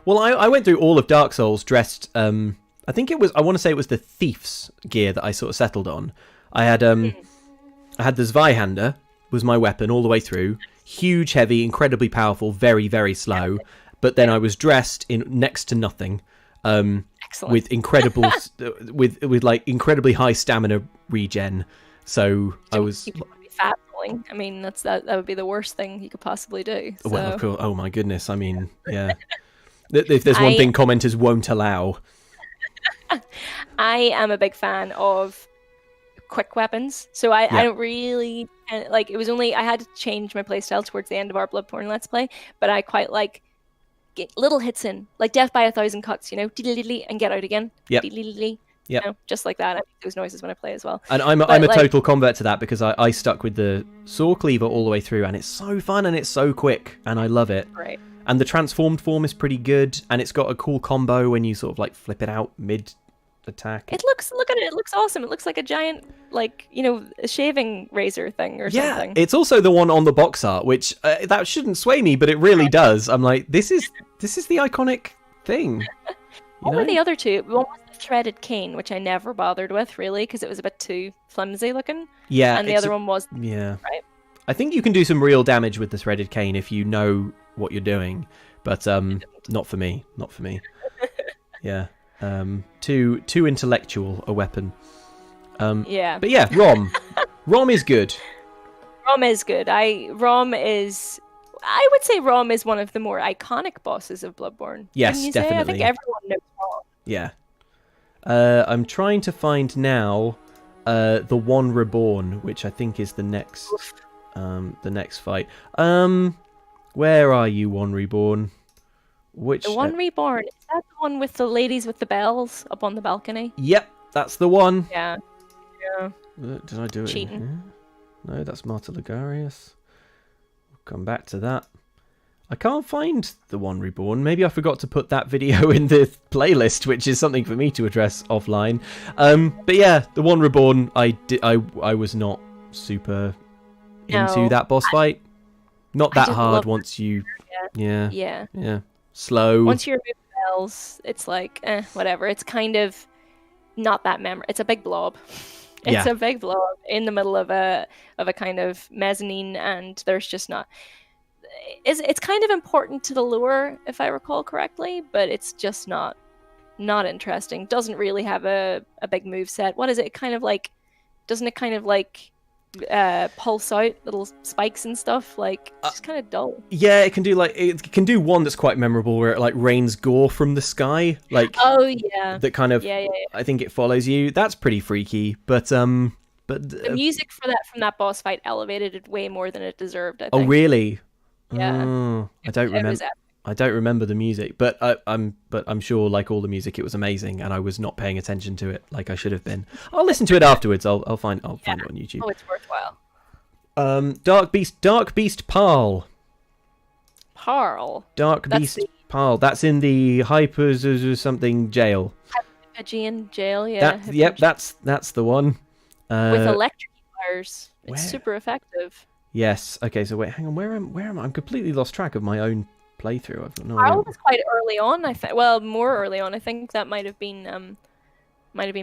Well, I went through all of Dark Souls dressed. I want to say it was the thief's gear that I sort of settled on. I had the Zweihander was my weapon all the way through. Huge, heavy, incredibly powerful, very, very slow. But then I was dressed in next to nothing. With incredible, with like incredibly high stamina regen. So I was. You want to be fat rolling. I mean, that would be the worst thing you could possibly do. So. Well, of course. Oh my goodness. I mean, yeah. If there's one thing commenters won't allow. I am a big fan of quick weapons, so I don't really like. It was only I had to change my playstyle towards the end of our Bloodborne Let's Play, but I quite like get little hits in, like death by 1,000 cuts, and get out again. Yeah, just like that. I make those noises when I play as well. And I'm a total convert to that, because I stuck with the saw cleaver all the way through, and it's so fun and it's so quick, and I love it. Right. And the transformed form is pretty good, and it's got a cool combo when you sort of like flip it out mid attack. Look at it. It looks awesome. It looks like a giant, a shaving razor thing or something. It's also the one on the box art, which that shouldn't sway me, but it really does. I'm like, this is the iconic thing. What were the other two? One was the threaded cane, which I never bothered with, really, because it was a bit too flimsy looking. Yeah. And the other one was... Yeah. Right. I think you can do some real damage with the threaded cane if you know what you're doing, but not for me. Not for me. Yeah. Too intellectual a weapon. Yeah. But yeah, Rom. Rom is good. Rom is good. I would say Rom is one of the more iconic bosses of Bloodborne. Yes, definitely. I think everyone knows Rom. Yeah. I'm trying to find now the One Reborn, which I think is the next fight. Where are you, One Reborn? The One Reborn, is that the one with the ladies with the bells up on the balcony? Yep, that's the one. Yeah. Did I do it? Cheating. No, that's Marta Ligarius. We'll come back to that. I can't find the One Reborn. Maybe I forgot to put that video in the playlist, which is something for me to address offline. But yeah, the One Reborn, I was not super into that boss fight. Not that hard once you... Yeah. Slow. Once you remove the bells, it's like, whatever. It's kind of not that memorable. It's a big blob. It's a big blob in the middle of a kind of mezzanine, and there's just not... It's kind of important to the lore, if I recall correctly, but it's just not interesting. Doesn't really have a big move set. What is it? Doesn't it kind of like pulse out little spikes and stuff? Like, it's just kind of dull. Yeah, it can do one that's quite memorable where it like rains gore from the sky. Like, oh yeah, that kind of. Yeah. I think it follows you. That's pretty freaky, but the music from that boss fight elevated it way more than it deserved, I think. Oh really? Yeah. Oh, I don't remember the music, but I'm sure, like all the music, it was amazing, and I was not paying attention to it like I should have been. I'll listen to it afterwards. I'll find it on YouTube. Oh, it's worthwhile. Dark Beast Parl. Dark Beast Parl. That's in the Hypers or something jail. Hyperion jail, yeah. That's the one. With electric wires. It's super effective. Yes. Okay. So wait, hang on. Where am I? I'm completely lost track of my own playthrough. I've got no idea. Parl was quite early on. I think. Well, more early on. I think that might have been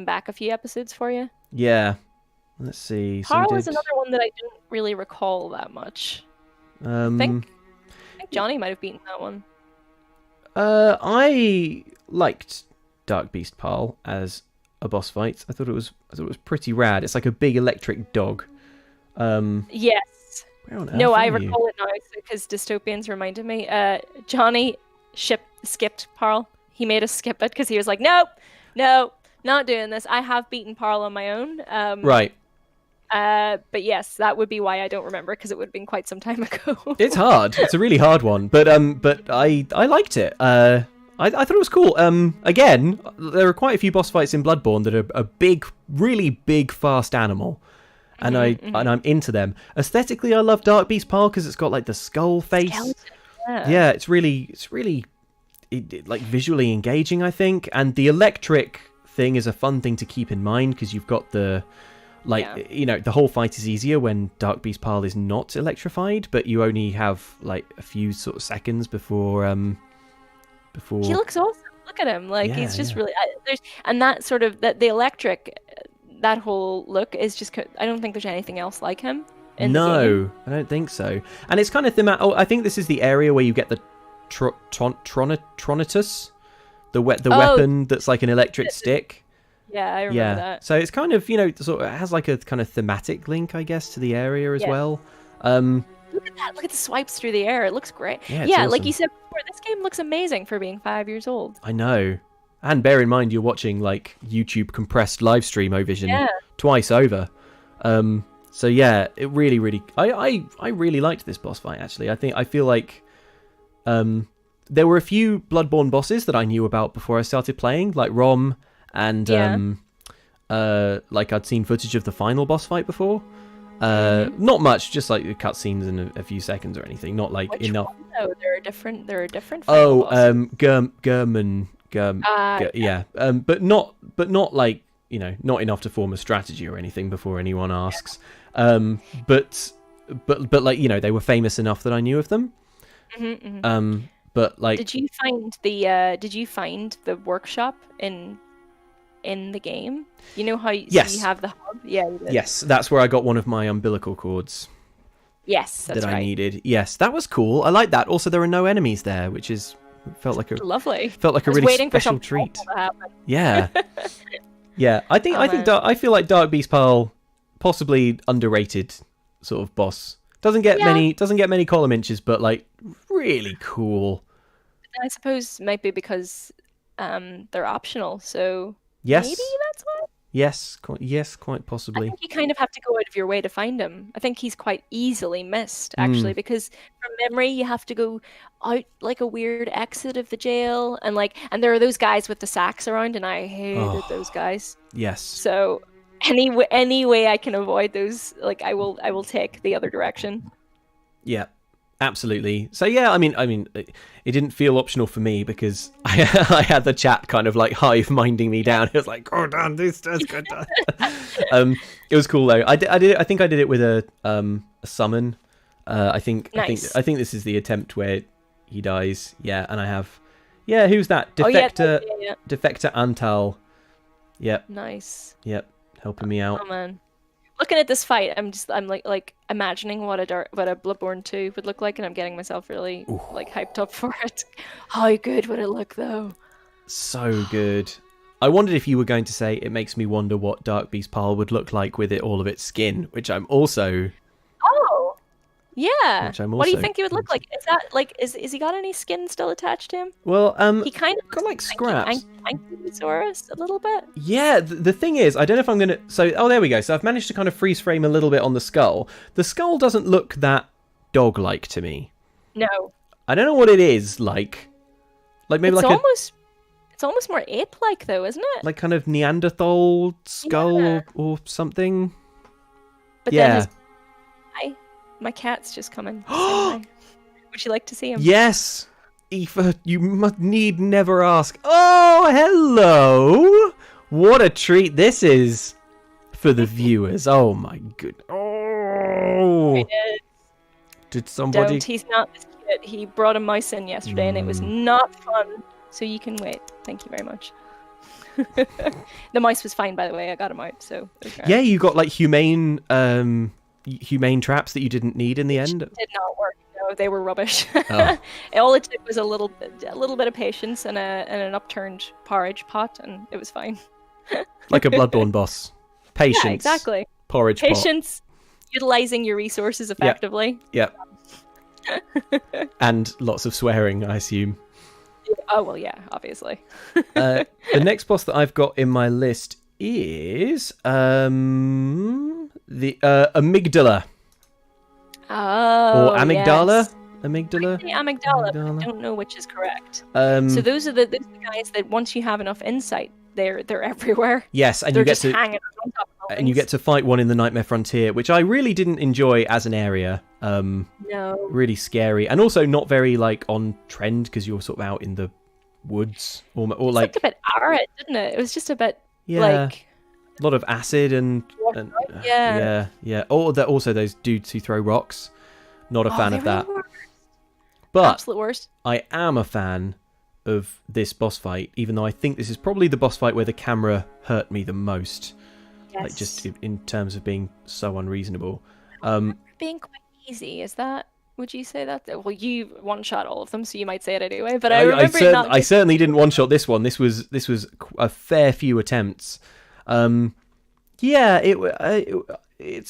back a few episodes for you. Yeah. Let's see. Parl was another one that I didn't really recall that much. I think Johnny might have beaten that one. I liked Dark Beast Parl as a boss fight. I thought it was pretty rad. It's like a big electric dog. Yes. Where on earth I recall it now because Dystopians reminded me. Johnny skipped Parl. He made us skip it because he was like, no, not doing this. I have beaten Parl on my own. Right. But yes, that would be why I don't remember, because it would have been quite some time ago. It's hard. It's a really hard one, but I liked it. I thought it was cool. Again, there are quite a few boss fights in Bloodborne that are a big, really big, fast animal. And I'm into them. Aesthetically, I love Dark Beast Parl because it's got like the skull face. Yeah, it's really like visually engaging, I think. And the electric thing is a fun thing to keep in mind because you've got the the whole fight is easier when Dark Beast Parl is not electrified, but you only have like a few sort of seconds before. He looks awesome. Look at him. Like he's just really and that sort of the electric. That whole look is just... I don't think there's anything else like him in the game. I don't think so. And it's kind of thematic. Oh, I think this is the area where you get the Tronitus, the weapon that's like an electric stick. Yeah, I remember that. So it's kind of, sort of, it has like a kind of thematic link, I guess, to the area as well. Look at that. Look at the swipes through the air. It looks great. Yeah, awesome. Like you said before, this game looks amazing for being 5 years old. I know. And bear in mind, you're watching like YouTube compressed live stream O-Vision twice over. So yeah, it really, really, I really liked this boss fight. Actually, I feel like there were a few Bloodborne bosses that I knew about before I started playing, like Rom, and like I'd seen footage of the final boss fight before. Not much, just like cutscenes in a few seconds or anything. Not like enough. No, there are different. Oh, German. But not like not enough to form a strategy or anything before anyone asks. But like they were famous enough that I knew of them. But like, did you find the workshop in the game? You know how yes. you have the hub? Yeah, you did. Yes, that's where I got one of my umbilical cords. Yes, that's that I needed. Yes, that was cool. I like that. Also, there are no enemies there, which felt like a lovely. Felt like a really special treat. Yeah, yeah. I feel like Dark Beast Pearl, possibly underrated sort of boss. Doesn't get many column inches, but like really cool. I suppose might be because they're optional. So yes, maybe that's why. Yes, quite possibly. I think you kind of have to go out of your way to find him. I think he's quite easily missed, actually, because from memory you have to go out like a weird exit of the jail, and there are those guys with the sacks around, and I hated those guys. Yes. So any way I can avoid those, like I will take the other direction. Yeah. Absolutely. So yeah, I mean, it didn't feel optional for me because I had the chat kind of like hive minding me down. It was like, go down this, go down. It was cool though. I think I did it with a summon. I think this is the attempt where he dies. Yeah, and I have. Yeah, who's that? Defector. Defector Antal. Yep. Nice. Yep, helping me out. Oh man. Looking at this fight, I'm like imagining what a Bloodborne 2 would look like, and I'm getting myself really like hyped up for it. How good would it look though? So good. I wondered if you were going to say it makes me wonder what Dark Beast Pearl would look like with all of its skin, which I'm also. Oh, yeah. What do you think he would look like? Is that like is he got any skin still attached to him? Well, he kind of got like scraps. Ankylosaurus a little bit. Yeah, the thing is, I don't know if I'm gonna. So, there we go. So I've managed to kind of freeze frame a little bit on the skull. The skull doesn't look that dog-like to me. No. I don't know what it is like. Like maybe it's almost more ape-like though, isn't it? Like kind of Neanderthal skull or something. But then my cat's just coming. Would you like to see him? Yes! Aoife, you need never ask. Oh, hello! What a treat this is for the viewers. Oh my good. Oh! Did somebody... He's not this cute. He brought a mouse in yesterday and it was not fun. So you can wait. Thank you very much. The mouse was fine, by the way. I got him out, so... Yeah, you got like humane traps that you didn't need in the end. Did not work. No, they were rubbish. All it took was a little bit of patience and an upturned porridge pot, and it was fine. Like a Bloodborne boss. Patience. Yeah, exactly. Porridge Patience. Pot. Utilizing your resources effectively. Yep. And lots of swearing, I assume. Oh well, yeah, obviously. The next boss that I've got in my list is the Amygdala. Oh, or Amygdala. Yes. Amygdala. Amygdala. I don't know which is correct. So those are the guys that once you have enough insight, they're everywhere. Yes, and they're you get just hanging on top of and you get to fight one in the Nightmare Frontier, which I really didn't enjoy as an area. No. Really scary, and also not very like on trend because you're sort of out in the woods or like. It looked a bit arid, didn't it? It was just a bit like. A lot of acid and yeah. Oh, also those dudes who throw rocks. Not a fan of that. But absolute worst. I am a fan of this boss fight, even though I think this is probably the boss fight where the camera hurt me the most. Yes. Like just in terms of being so unreasonable. Being quite easy, is that? Would you say that? Well, you one-shot all of them, so you might say it anyway. But I remember I certainly didn't one-shot this one. This was a fair few attempts. It's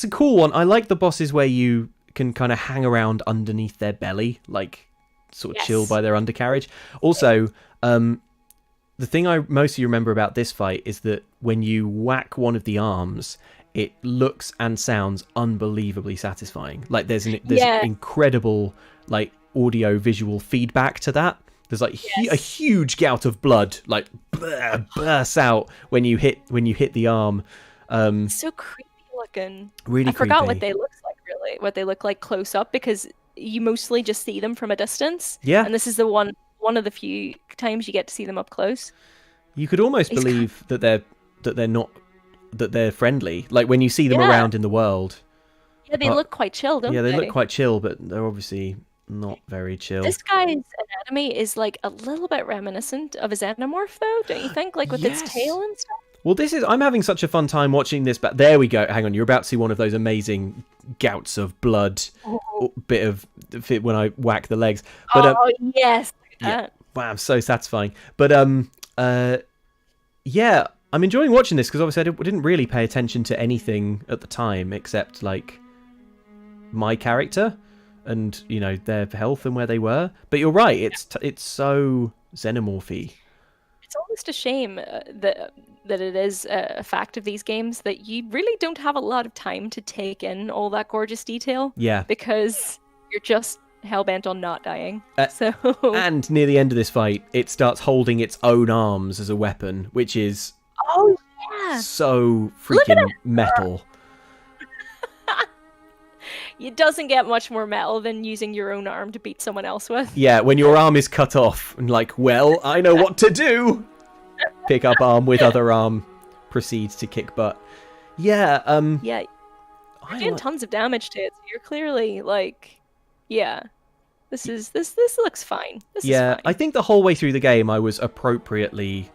a cool one. I like the bosses where you can kind of hang around underneath their belly, like sort of chill by their undercarriage. Also, the thing I mostly remember about this fight is that when you whack one of the arms, it looks and sounds unbelievably satisfying. Like there's incredible like audio visual feedback to that. There's like a huge gout of blood like bursts out when you hit the arm. So creepy looking. Really creepy. I forgot what they look like close up because you mostly just see them from a distance. Yeah. And this is the one of the few times you get to see them up close. You could almost believe that they're friendly. Like when you see them around in the world. Yeah, they look quite chill, don't they? Yeah, they look quite chill, but they're obviously not very chill. This guy's an enemy is like a little bit reminiscent of a xenomorph, though, don't you think? Like with its tail and stuff. Well, I'm having such a fun time watching this. But there we go. Hang on, you're about to see one of those amazing gouts of blood. Bit of when I whack the legs. But, yes. Yeah. Wow, so satisfying. But yeah, I'm enjoying watching this because obviously I didn't really pay attention to anything at the time except like my character and their health and where they were. But you're right, it's so xenomorphy. It's almost a shame that it is a fact of these games that you really don't have a lot of time to take in all that gorgeous detail. Yeah, because you're just hellbent on not dying. And near the end of this fight, it starts holding its own arms as a weapon, which is so freaking metal. It doesn't get much more metal than using your own arm to beat someone else with. Yeah, when your arm is cut off and like, well, I know what to do. Pick up arm with other arm, proceeds to kick butt. Yeah, yeah, you're doing tons of damage to it. So you're clearly like, yeah, this looks fine. This is fine. I think the whole way through the game I was appropriately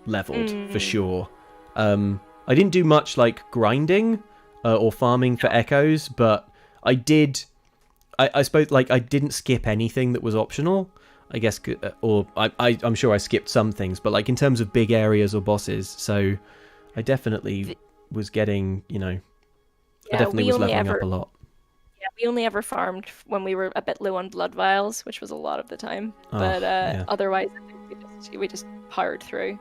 leveled for sure. I didn't do much like grinding or farming for echoes, but I did. I suppose like I didn't skip anything that was optional. I guess, or I'm sure I skipped some things, but like in terms of big areas or bosses, so I definitely was getting, I definitely was leveling up a lot. Yeah, we only ever farmed when we were a bit low on blood vials, which was a lot of the time. But otherwise, we just powered through.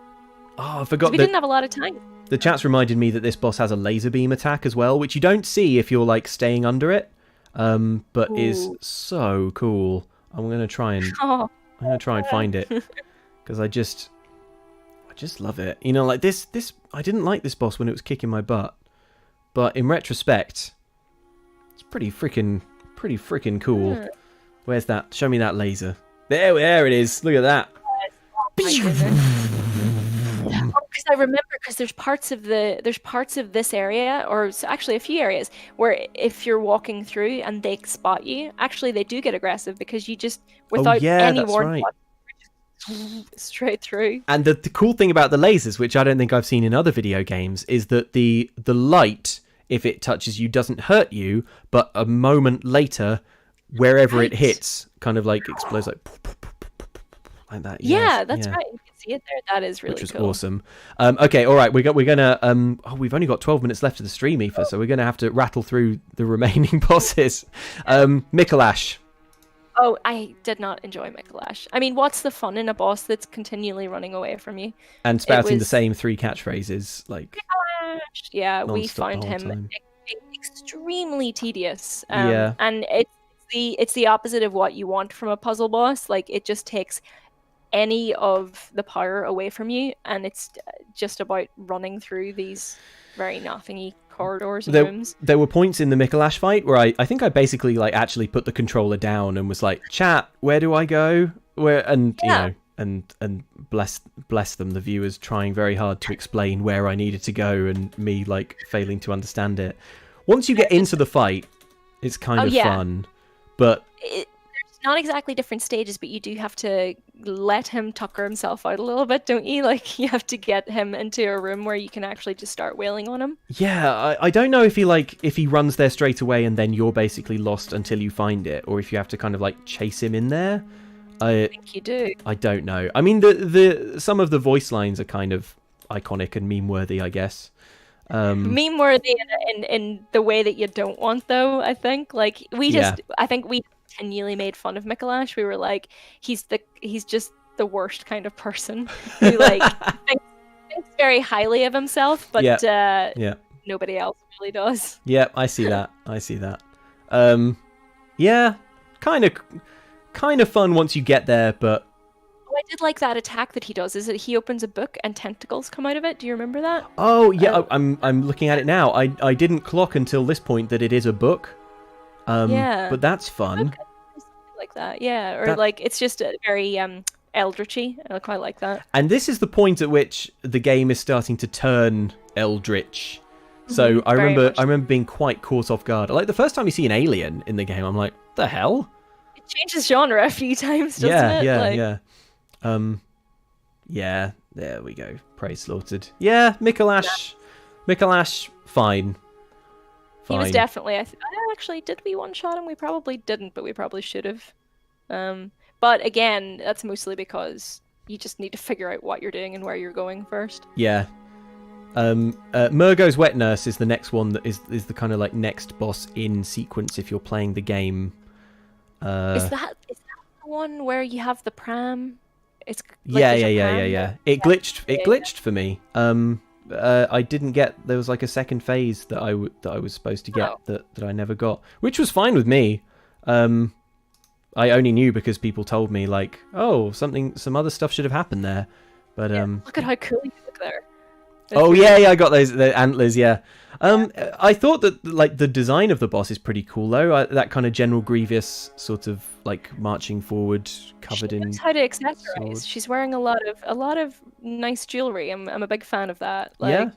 Oh, I forgot. We didn't have a lot of time. The chat's reminded me that this boss has a laser beam attack as well, which you don't see if you're like staying under it, but is so cool. I'm gonna try and find it because I just love it. Like this. I didn't like this boss when it was kicking my butt, but in retrospect, it's pretty freaking cool. Where's that? Show me that laser. There it is. Look at that. Because I remember, because there's parts of this area, or actually a few areas, where if you're walking through and they spot you, actually they do get aggressive because you just, without any warning, straight through. And the cool thing about the lasers, which I don't think I've seen in other video games, is that the light, if it touches you, doesn't hurt you, but a moment later, wherever it hits, kind of like explodes like that. Yeah, that's right. See it there. That is really cool. Which was cool. Awesome. Okay, all right. We're gonna. We've only got 12 minutes left of the stream, Aoife, so we're gonna have to rattle through the remaining bosses. Mikolash. Oh, I did not enjoy Mikolash. I mean, what's the fun in a boss that's continually running away from you and spouting the same 3 catchphrases? Like, yeah, we found him extremely tedious. And it's the opposite of what you want from a puzzle boss. Like, it just takes any of the power away from you, and it's just about running through these very nothingy corridors and rooms. There were points in the Mikolash fight where I think I basically like actually put the controller down and was like, chat, where do I go? And bless them, the viewers trying very hard to explain where I needed to go and me like failing to understand it. Once you get into the fight, it's kind of fun, but not exactly different stages, but you do have to let him tucker himself out a little bit, don't you? Like, you have to get him into a room where you can actually just start wailing on him. Yeah, I don't know if he runs there straight away and then you're basically lost until you find it, or if you have to kind of like chase him in there. I think you do. I don't know. I mean, the some of the voice lines are kind of iconic and meme-worthy, I guess. Meme-worthy in the way that you don't want, though, I think. Like, I think we continually made fun of Mikolash. We were like, he's just the worst kind of person who like thinks very highly of himself, but nobody else really does. Yeah, I see that. Yeah, kind of fun once you get there, but I did like that attack that he does. Is it he opens a book and tentacles come out of it? Do you remember that? Oh yeah, I'm looking at it now. I didn't clock until this point that it is a book. But that's fun. Okay. Like that, yeah, or like it's just a very eldritchy. I quite like that. And this is the point at which the game is starting to turn eldritch. So I remember being quite caught off guard. Like the first time you see an alien in the game, I'm like, the hell? It changes genre a few times, doesn't it? Yeah, there we go. Prey slaughtered. Yeah, Mikolash, fine. He was definitely. Actually, did we one-shot him? We probably didn't, but we probably should have. But again, that's mostly because you just need to figure out what you're doing and where you're going first. Yeah. Murgo's Wet Nurse is the next one that is the kind of like next boss in sequence if you're playing the game. Is that the one where you have the pram? It's like yeah. It glitched for me. I didn't get. There was like a second phase that I was supposed to get that I never got, which was fine with me. I only knew because people told me like, oh, some other stuff should have happened there. But look at how cool you look there. I got the antlers. Yeah. I thought that like the design of the boss is pretty cool though. That kind of General Grievous sort of like marching forward, covered in. She knows how to accessorize. Sword. She's wearing a lot of nice jewelry. I'm a big fan of that. Yeah.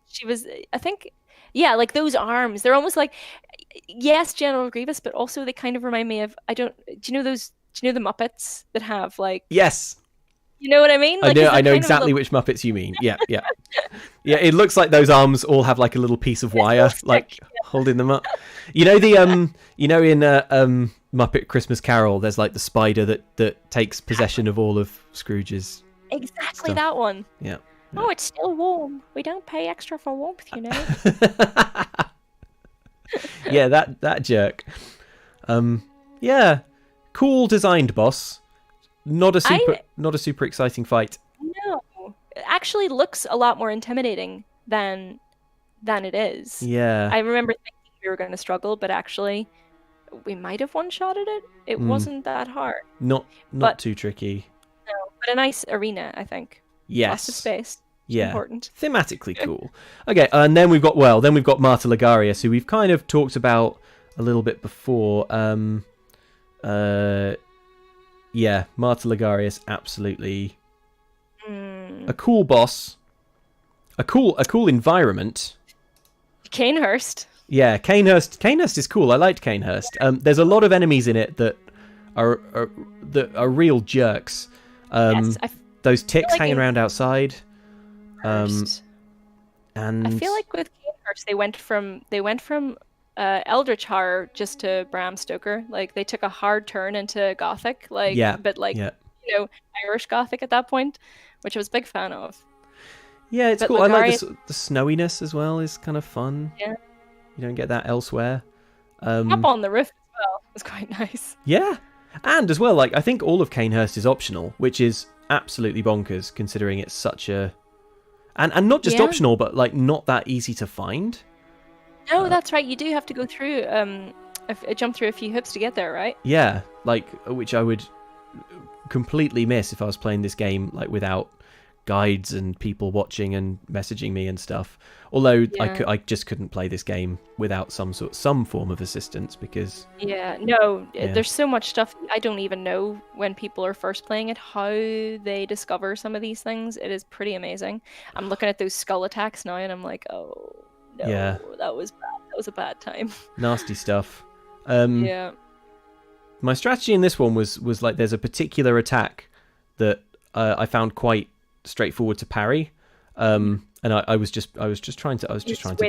She was. I think. Yeah, like those arms. They're almost like. Yes, General Grievous, but also they kind of remind me of. Do you know the Muppets that have like. Yes. You know what I mean? Like, I know exactly which Muppets you mean. Yeah. Yeah, it looks like those arms all have like a little piece of wire, like holding them up. You know in Muppet Christmas Carol, there's like the spider that takes possession of all of Scrooge's. Exactly stuff. That one. Yeah. Oh, it's still warm. We don't pay extra for warmth, you know. Yeah, that jerk. Yeah, cool designed boss. Not a super exciting fight. No, it actually looks a lot more intimidating than it is. Yeah. I remember thinking we were going to struggle, but actually, we might have one-shotted it. It wasn't that hard. Not too tricky. No, but a nice arena, I think. Yes. Lots of space. Yeah. Important. Thematically cool. Okay, and then we've got Marta Ligarius, who we've kind of talked about a little bit before. Yeah, Marta Ligarius, absolutely a cool boss, a cool environment. Canehurst. Yeah, Canehurst is cool. I liked Canehurst. There's a lot of enemies in it that are real jerks. Yes, those ticks like hanging around outside. And I feel like with Canehurst they went from Eldritch horror just to Bram Stoker. Like they took a hard turn into Gothic, Irish Gothic at that point, which I was a big fan of. Yeah, it's cool. I like the snowiness as well. Is kind of fun. Yeah, you don't get that elsewhere. Up on the roof as well was quite nice. Yeah, and as well, like I think all of Canehurst is optional, which is absolutely bonkers considering it's such a and not just optional, but like not that easy to find. No, that's right. You do have to go through, jump through a few hoops to get there, right? Yeah, like which I would completely miss if I was playing this game like without guides and people watching and messaging me and stuff. Although I just couldn't play this game without some form of assistance because. There's so much stuff. I don't even know when people are first playing it how they discover some of these things. It is pretty amazing. I'm looking at those skull attacks now and I'm like, oh. No, yeah, that was bad. That was a bad time. Nasty stuff. Yeah. My strategy in this one was like there's a particular attack that I found quite straightforward to parry, and I was just trying to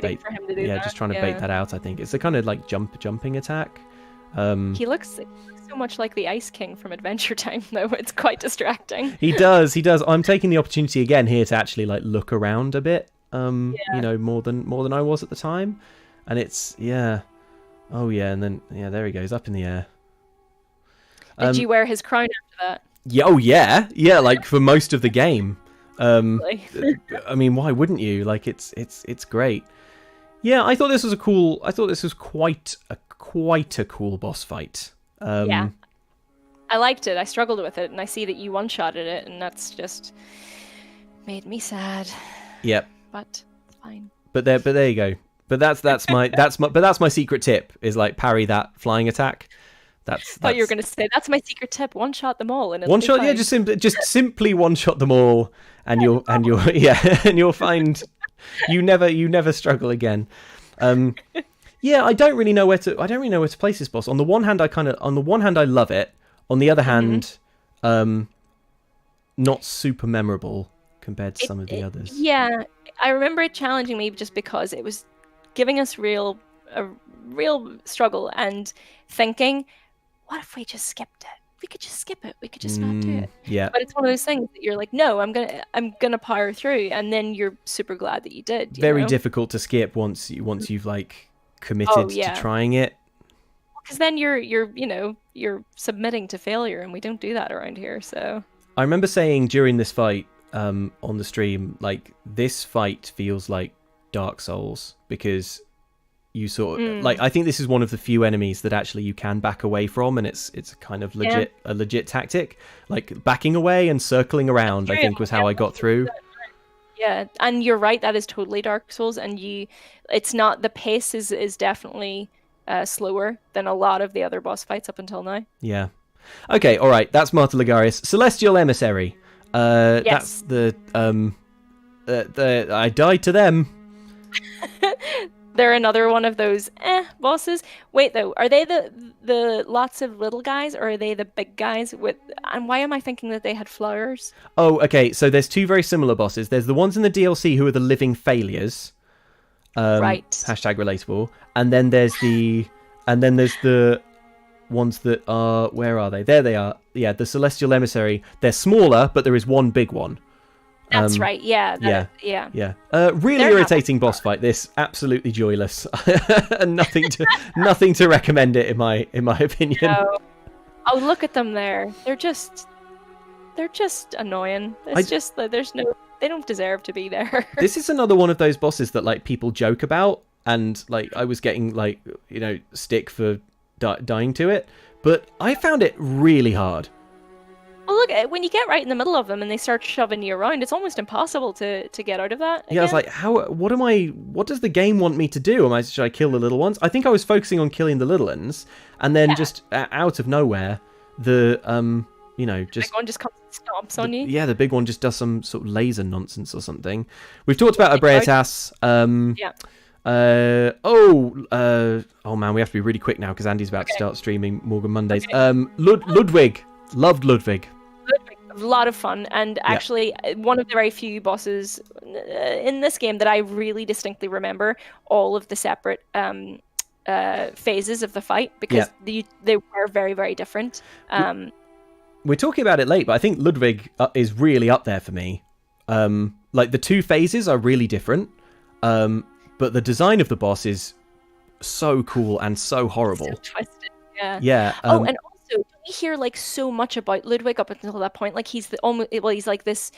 bait. For him to do that. Just trying to bait that out. I think it's a kind of like jumping attack. He looks so much like the Ice King from Adventure Time, though. It's quite distracting. He does. I'm taking the opportunity again here to actually like look around a bit. More than I was at the time, and it's and then there he goes up in the air. Did you wear his crown after that? Yeah, like for most of the game. I mean, why wouldn't you? Like it's great. Yeah, I thought this was quite a cool boss fight. I liked it. I struggled with it, and I see that you one-shotted it, and that's just made me sad. Yep. But it's fine. But there you go. But that's my secret tip is like parry that flying attack. I thought you were going to say that's my secret tip. One shot them all, and one shot. Yeah, just simply one shot them all, and you'll find you never struggle again. Yeah, I don't really know where to place this boss. On the one hand, I love it. On the other hand, not super memorable compared to some of the others. Yeah, I remember it challenging me just because it was giving us a real struggle and thinking, what if we just skipped it? We could just skip it. We could just not do it. Yeah. But it's one of those things that you're like, no, I'm gonna power through, and then you're super glad that you did. Very difficult to skip once you've like committed to trying it. Because then you're submitting to failure, and we don't do that around here. So I remember saying during this fight on the stream, like, this fight feels like Dark Souls, because you sort of like, I think this is one of the few enemies that actually you can back away from, and it's kind of a legit tactic. Like, backing away and circling around, I think was how I got through. Yeah, and you're right, that is totally Dark Souls, and it's not, the pace is definitely slower than a lot of the other boss fights up until now. Yeah. Okay, all right, that's Martyr Ligarius. Celestial Emissary. That's the I died to them. They're another one of those bosses. Wait, though, are they the lots of little guys, or are they the big guys with? And why am I thinking that they had flowers? Oh, okay. So there's two very similar bosses. There's the ones in the DLC who are the living failures. Right. Hashtag relatable. And then there's the ones that are, where are they? There they are. Yeah, the Celestial Emissary. They're smaller, but there is one big one. That's right. Yeah. Yeah. Really irritating boss fight. This, absolutely joyless, and nothing to recommend it in my opinion. No. Oh, look at them there. They're just annoying. It's just that they don't deserve to be there. This is another one of those bosses that like people joke about, and like I was getting like, stick for dying to it, but I found it really hard. Well, look, when you get right in the middle of them and they start shoving you around, it's almost impossible to get out of that again. Yeah, I was like, what does the game want me to do? Should I kill the little ones? I think I was focusing on killing the little ones, and then just out of nowhere, the just... big one just comes and stomps on you. Yeah, the big one just does some sort of laser nonsense or something. We've talked about Abraetas. Oh man, we have to be really quick now because Andy's about to start streaming Morgan Mondays. Ludwig. Loved Ludwig. A lot of fun, and actually one of the very few bosses in this game that I really distinctly remember all of the separate phases of the fight, because they were very, very different. We're talking about it late, but I think Ludwig is really up there for me. Like, the two phases are really different, but the design of the boss is so cool and so horrible. So twisted, yeah. Yeah. And also, we hear like so much about Ludwig up until that point. Like, he's he's like this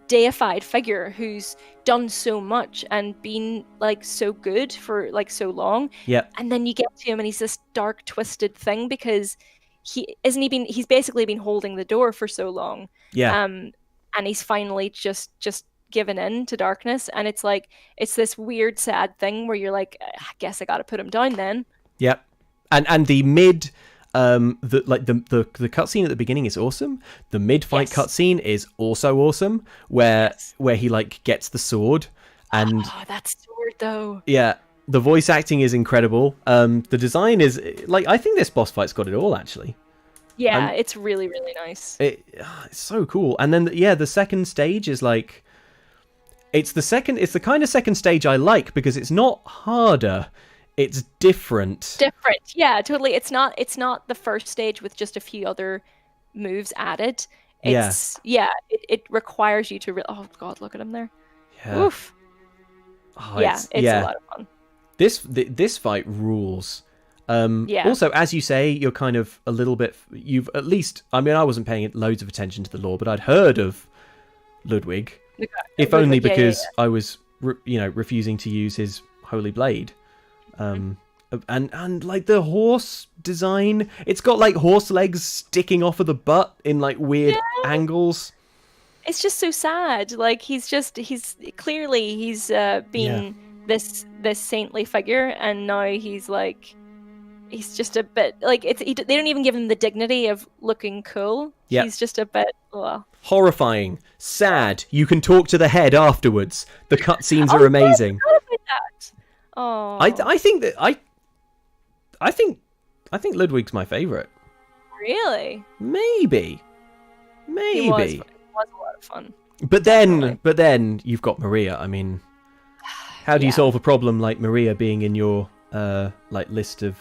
deified figure who's done so much and been like so good for like so long. Yeah. And then you get to him and he's this dark, twisted thing, because he's basically been holding the door for so long. Yeah. And he's finally just given in to darkness, and it's like, it's this weird, sad thing where you're like, I guess I gotta put him down then. Yep. And the mid the cutscene at the beginning is awesome. The mid-fight cutscene is also awesome, where he like gets the sword, and that sword though. Yeah. The voice acting is incredible. The design is like, I think this boss fight's got it all, actually. Yeah, it's really, really nice. It's so cool. And then the second stage is like, it's the kind of second stage I like, because it's not harder, it's different. Yeah, totally. It's not the first stage with just a few other moves added. It requires you to oh god, look at him there. Yeah. Oof. It's a lot of fun. This fight rules. Also, as you say, you're kind of a little bit, you've at least, I mean, I wasn't paying loads of attention to the lore, but I'd heard of Ludwig, if only because I was refusing to use his holy blade. And like the horse design, it's got like horse legs sticking off of the butt in like weird angles. It's just so sad. Like, he's clearly been this saintly figure, and now he's just a bit like, they don't even give him the dignity of looking cool. He's just a bit horrifying, sad. You can talk to the head afterwards. The cutscenes are amazing. Oh, I think that I think Ludwig's my favourite. Really? Maybe. He was a lot of fun. But then you've got Maria. I mean, how do you solve a problem like Maria being in your list of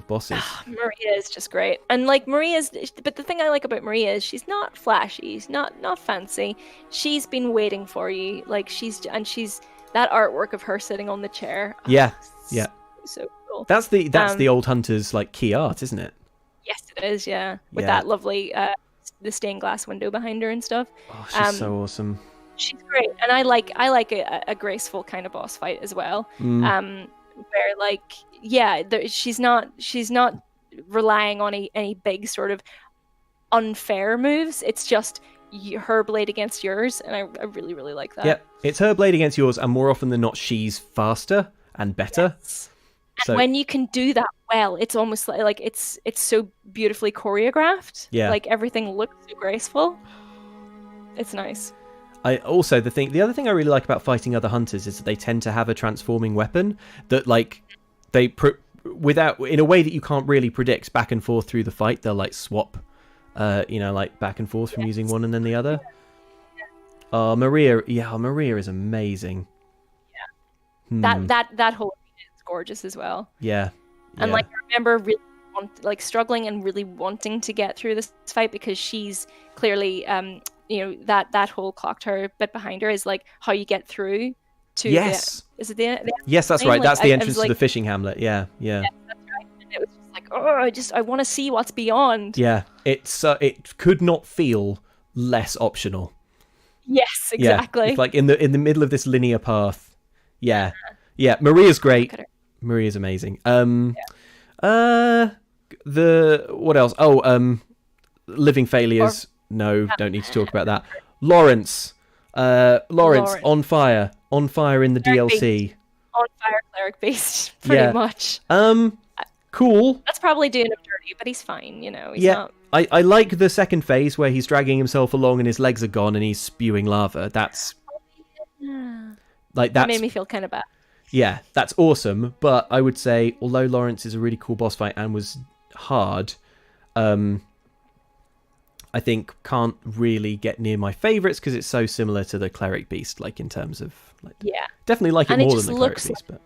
bosses? Maria is just great, and like but the thing I like about Maria is she's not flashy, she's not fancy. She's been waiting for you, like she's that artwork of her sitting on the chair. Yeah. So cool. That's the old hunter's like key art, isn't it? Yes, it is. Yeah, with that lovely the stained glass window behind her and stuff. Oh, she's so awesome. She's great, and I like a graceful kind of boss fight as well. Where like she's not relying on any big sort of unfair moves. It's just her blade against yours, and I really, really like that. Yeah, it's her blade against yours, and more often than not, she's faster and better. Yes. And when you can do that well, it's almost like it's so beautifully choreographed. Yeah, like everything looks so graceful. It's nice. The other thing I really like about fighting other hunters is that they tend to have a transforming weapon that like in a way that you can't really predict back and forth through the fight. They'll like swap, like back and forth from using one and then the other. Oh, Maria is amazing. Yeah, that whole is gorgeous as well. Yeah, and like I remember really struggling and really wanting to get through this fight because she's clearly that whole clock tower bit behind her is like how you get through to yes. Is it the yes, that's right. That's the entrance to the fishing hamlet. Yeah. Yes, that's right. And it was just like, I want to see what's beyond. Yeah, it could not feel less optional. Yes, exactly. Yeah, it's like in the middle of this linear path. Yeah. Maria's great. Maria's amazing. What else? Oh, Living Failures. No, don't need to talk about that. Lawrence on fire in the Cleric DLC. Beast. On fire, Cleric Beast, pretty much. Cool. That's probably doing him dirty, but he's fine. He's not. I like the second phase where he's dragging himself along and his legs are gone and he's spewing lava. That's that made me feel kind of bad. Yeah, that's awesome. But I would say, although Lawrence is a really cool boss fight and was hard, I think can't really get near my favourites because it's so similar to the Cleric Beast, like in terms of definitely like it more than the Cleric Beast. But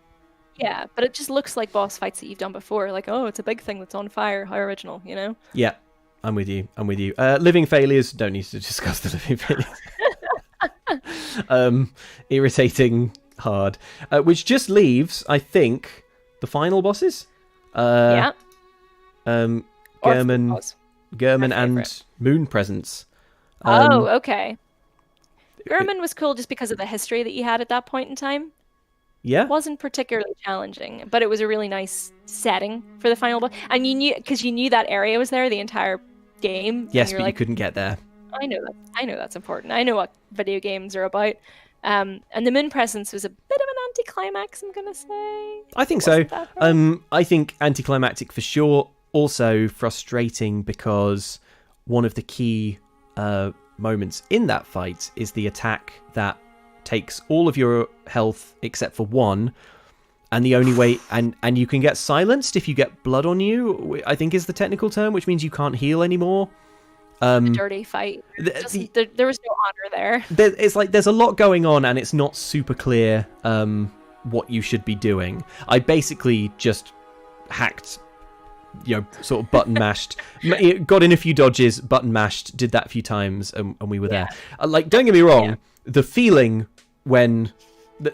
yeah, but it just looks like boss fights that you've done before. Like, oh, it's a big thing that's on fire. How original, Yeah, I'm with you. Living Failures. Don't need to discuss the Living Failures. Irritating hard. Which just leaves, I think, the final bosses. Gehrman and Moon Presence. Okay. Gehrman was cool just because of the history that you had at that point in time. Yeah. It wasn't particularly challenging, but it was a really nice setting for the final boss. And you knew that area was there the entire game. Yes, but you couldn't get there. I know that's important. I know what video games are about. And the Moon Presence was a bit of an anticlimax, I'm gonna say. I think so. I think anticlimactic for sure. Also frustrating because one of the key moments in that fight is the attack that takes all of your health except for one, and the only way and you can get silenced if you get blood on you, I think is the technical term, which means you can't heal anymore. A dirty fight. There was no honor there. It's like there's a lot going on and it's not super clear what you should be doing. I basically just hacked, sort of button mashed, got in a few dodges, button mashed, did that a few times, and we were there. Like, don't get me wrong, the feeling when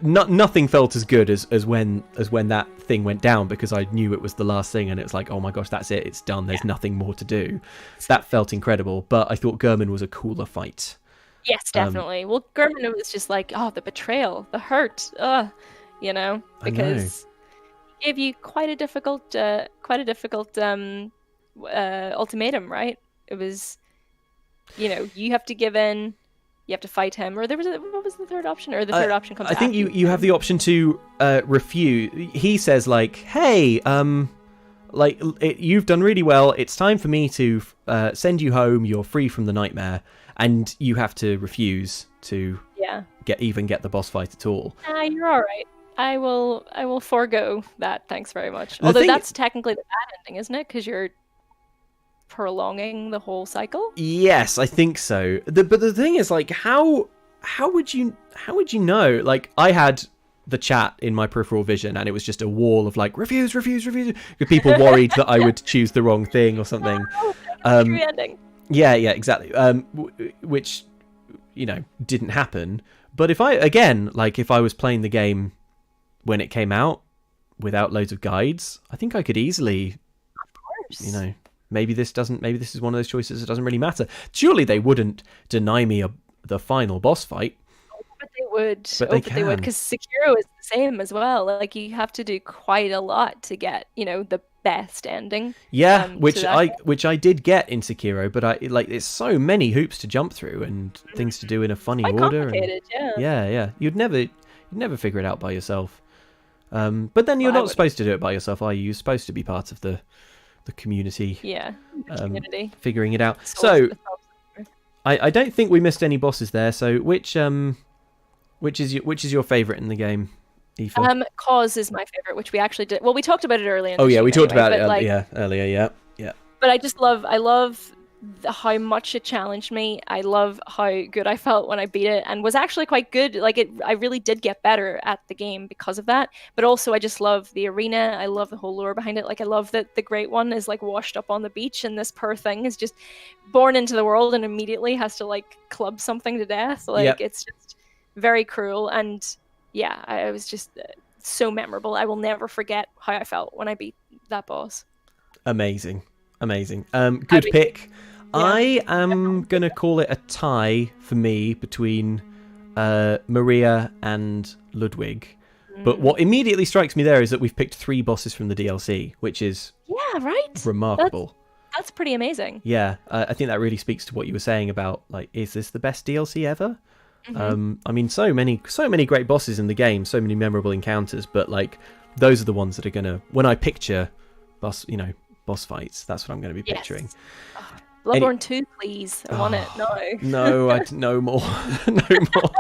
nothing felt as good as when that thing went down, because I knew it was the last thing and it was like, oh my gosh, that's it, it's done, there's nothing more to do. That felt incredible, but I thought Gehrman was a cooler fight. Yes, definitely. Well, Gehrman was just like, oh, the betrayal, the hurt, because he gave you quite a difficult ultimatum, right? It was, you have to give in. You have to fight him, or what was the third option? Or the third option comes. I think you have the option to refuse. He says like, "Hey, you've done really well. It's time for me to send you home. You're free from the nightmare," and you have to refuse to get the boss fight at all. You're all right. I will forego that. Thanks very much. Although that's technically the bad ending, isn't it? Because you're prolonging the whole cycle. Yes, I think so. But the thing is, like, how would you know? Like, I had the chat in my peripheral vision, and it was just a wall of like reviews, because people worried that I would choose the wrong thing or something. Ending. Yeah, exactly. Which, you know, didn't happen. But if I was playing the game when it came out without loads of guides, I think I could easily, you know, maybe this is one of those choices that doesn't really matter. Surely they wouldn't deny me the final boss fight. But they would. They would, because Sekiro is the same as well. Like, you have to do quite a lot to get, you know, the best ending. Yeah, which I did get in Sekiro, but it's so many hoops to jump through and things to do in a funny order. Yeah. You'd never figure it out by yourself. But then you're not supposed to do it by yourself, are you? You're supposed to be part of the community. Yeah, community. Figuring it out. So I don't think we missed any bosses there. So which is your favourite in the game, Aoife? Cause is my favourite, which we actually did. Well, we talked about it earlier. We talked about it earlier. Yeah. But I love how much it challenged me. I love how good I felt when I beat it, and was actually quite good. Like, I really did get better at the game because of that. But also, I just love the arena. I love the whole lore behind it. Like, I love that the Great One is like washed up on the beach, and this poor thing is just born into the world and immediately has to like club something to death. Like, It's just very cruel. And yeah, I was just so memorable. I will never forget how I felt when I beat that boss. Amazing. Good pick. Yeah. I am going to call it a tie for me between Maria and Ludwig. But what immediately strikes me there is that we've picked 3 bosses from the DLC, which is remarkable. That's pretty amazing. Yeah, I think that really speaks to what you were saying about, like, is this the best DLC ever? I mean, so many great bosses in the game, so many memorable encounters, but like, those are the ones that are gonna, when I picture boss fights, that's what I'm going to be picturing. Bloodborne 2, please. I want it. No more. No more.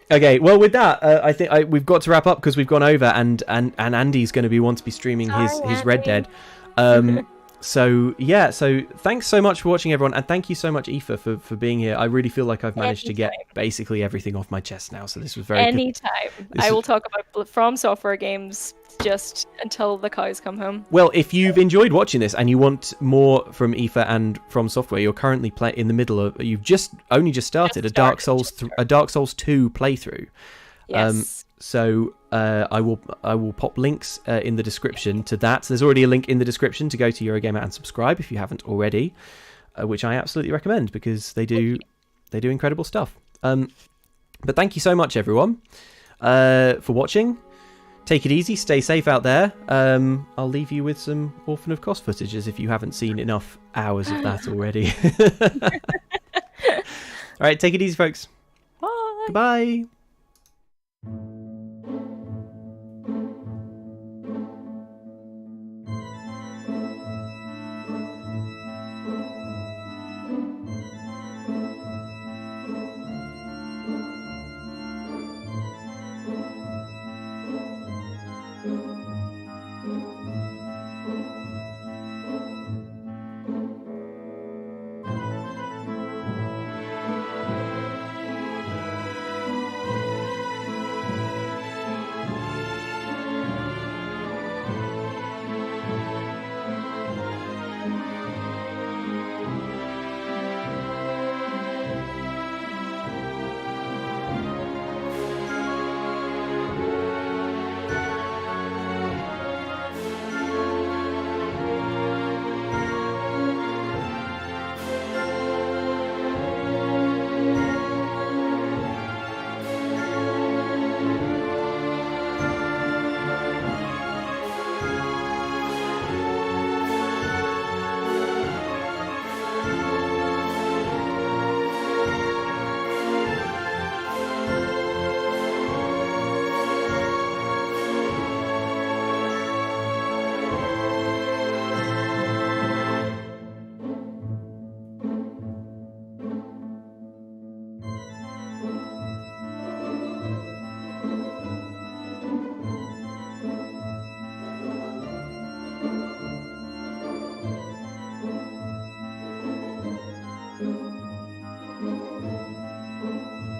Okay, well, with that, I think we've got to wrap up because we've gone over, and Andy's going to want to be streaming his Red Dead. So thanks so much for watching, everyone, and thank you so much, Aoife, for being here. I really feel like I've managed to get basically everything off my chest now, so this was very Anytime. I will talk about From Software games just until the cows come home. Well, if you've enjoyed watching this and you want more from Aoife and From Software, you're currently in the middle of, you've only just started a Dark Souls 2 playthrough. Yes. So I will pop links in the description to that. So there's already a link in the description to go to Eurogamer and subscribe if you haven't already, which I absolutely recommend because they do incredible stuff. But thank you so much, everyone, for watching. Take it easy, stay safe out there. I'll leave you with some Orphan of Kos footage, as if you haven't seen enough hours of that already. All right, take it easy, folks. Bye. Goodbye.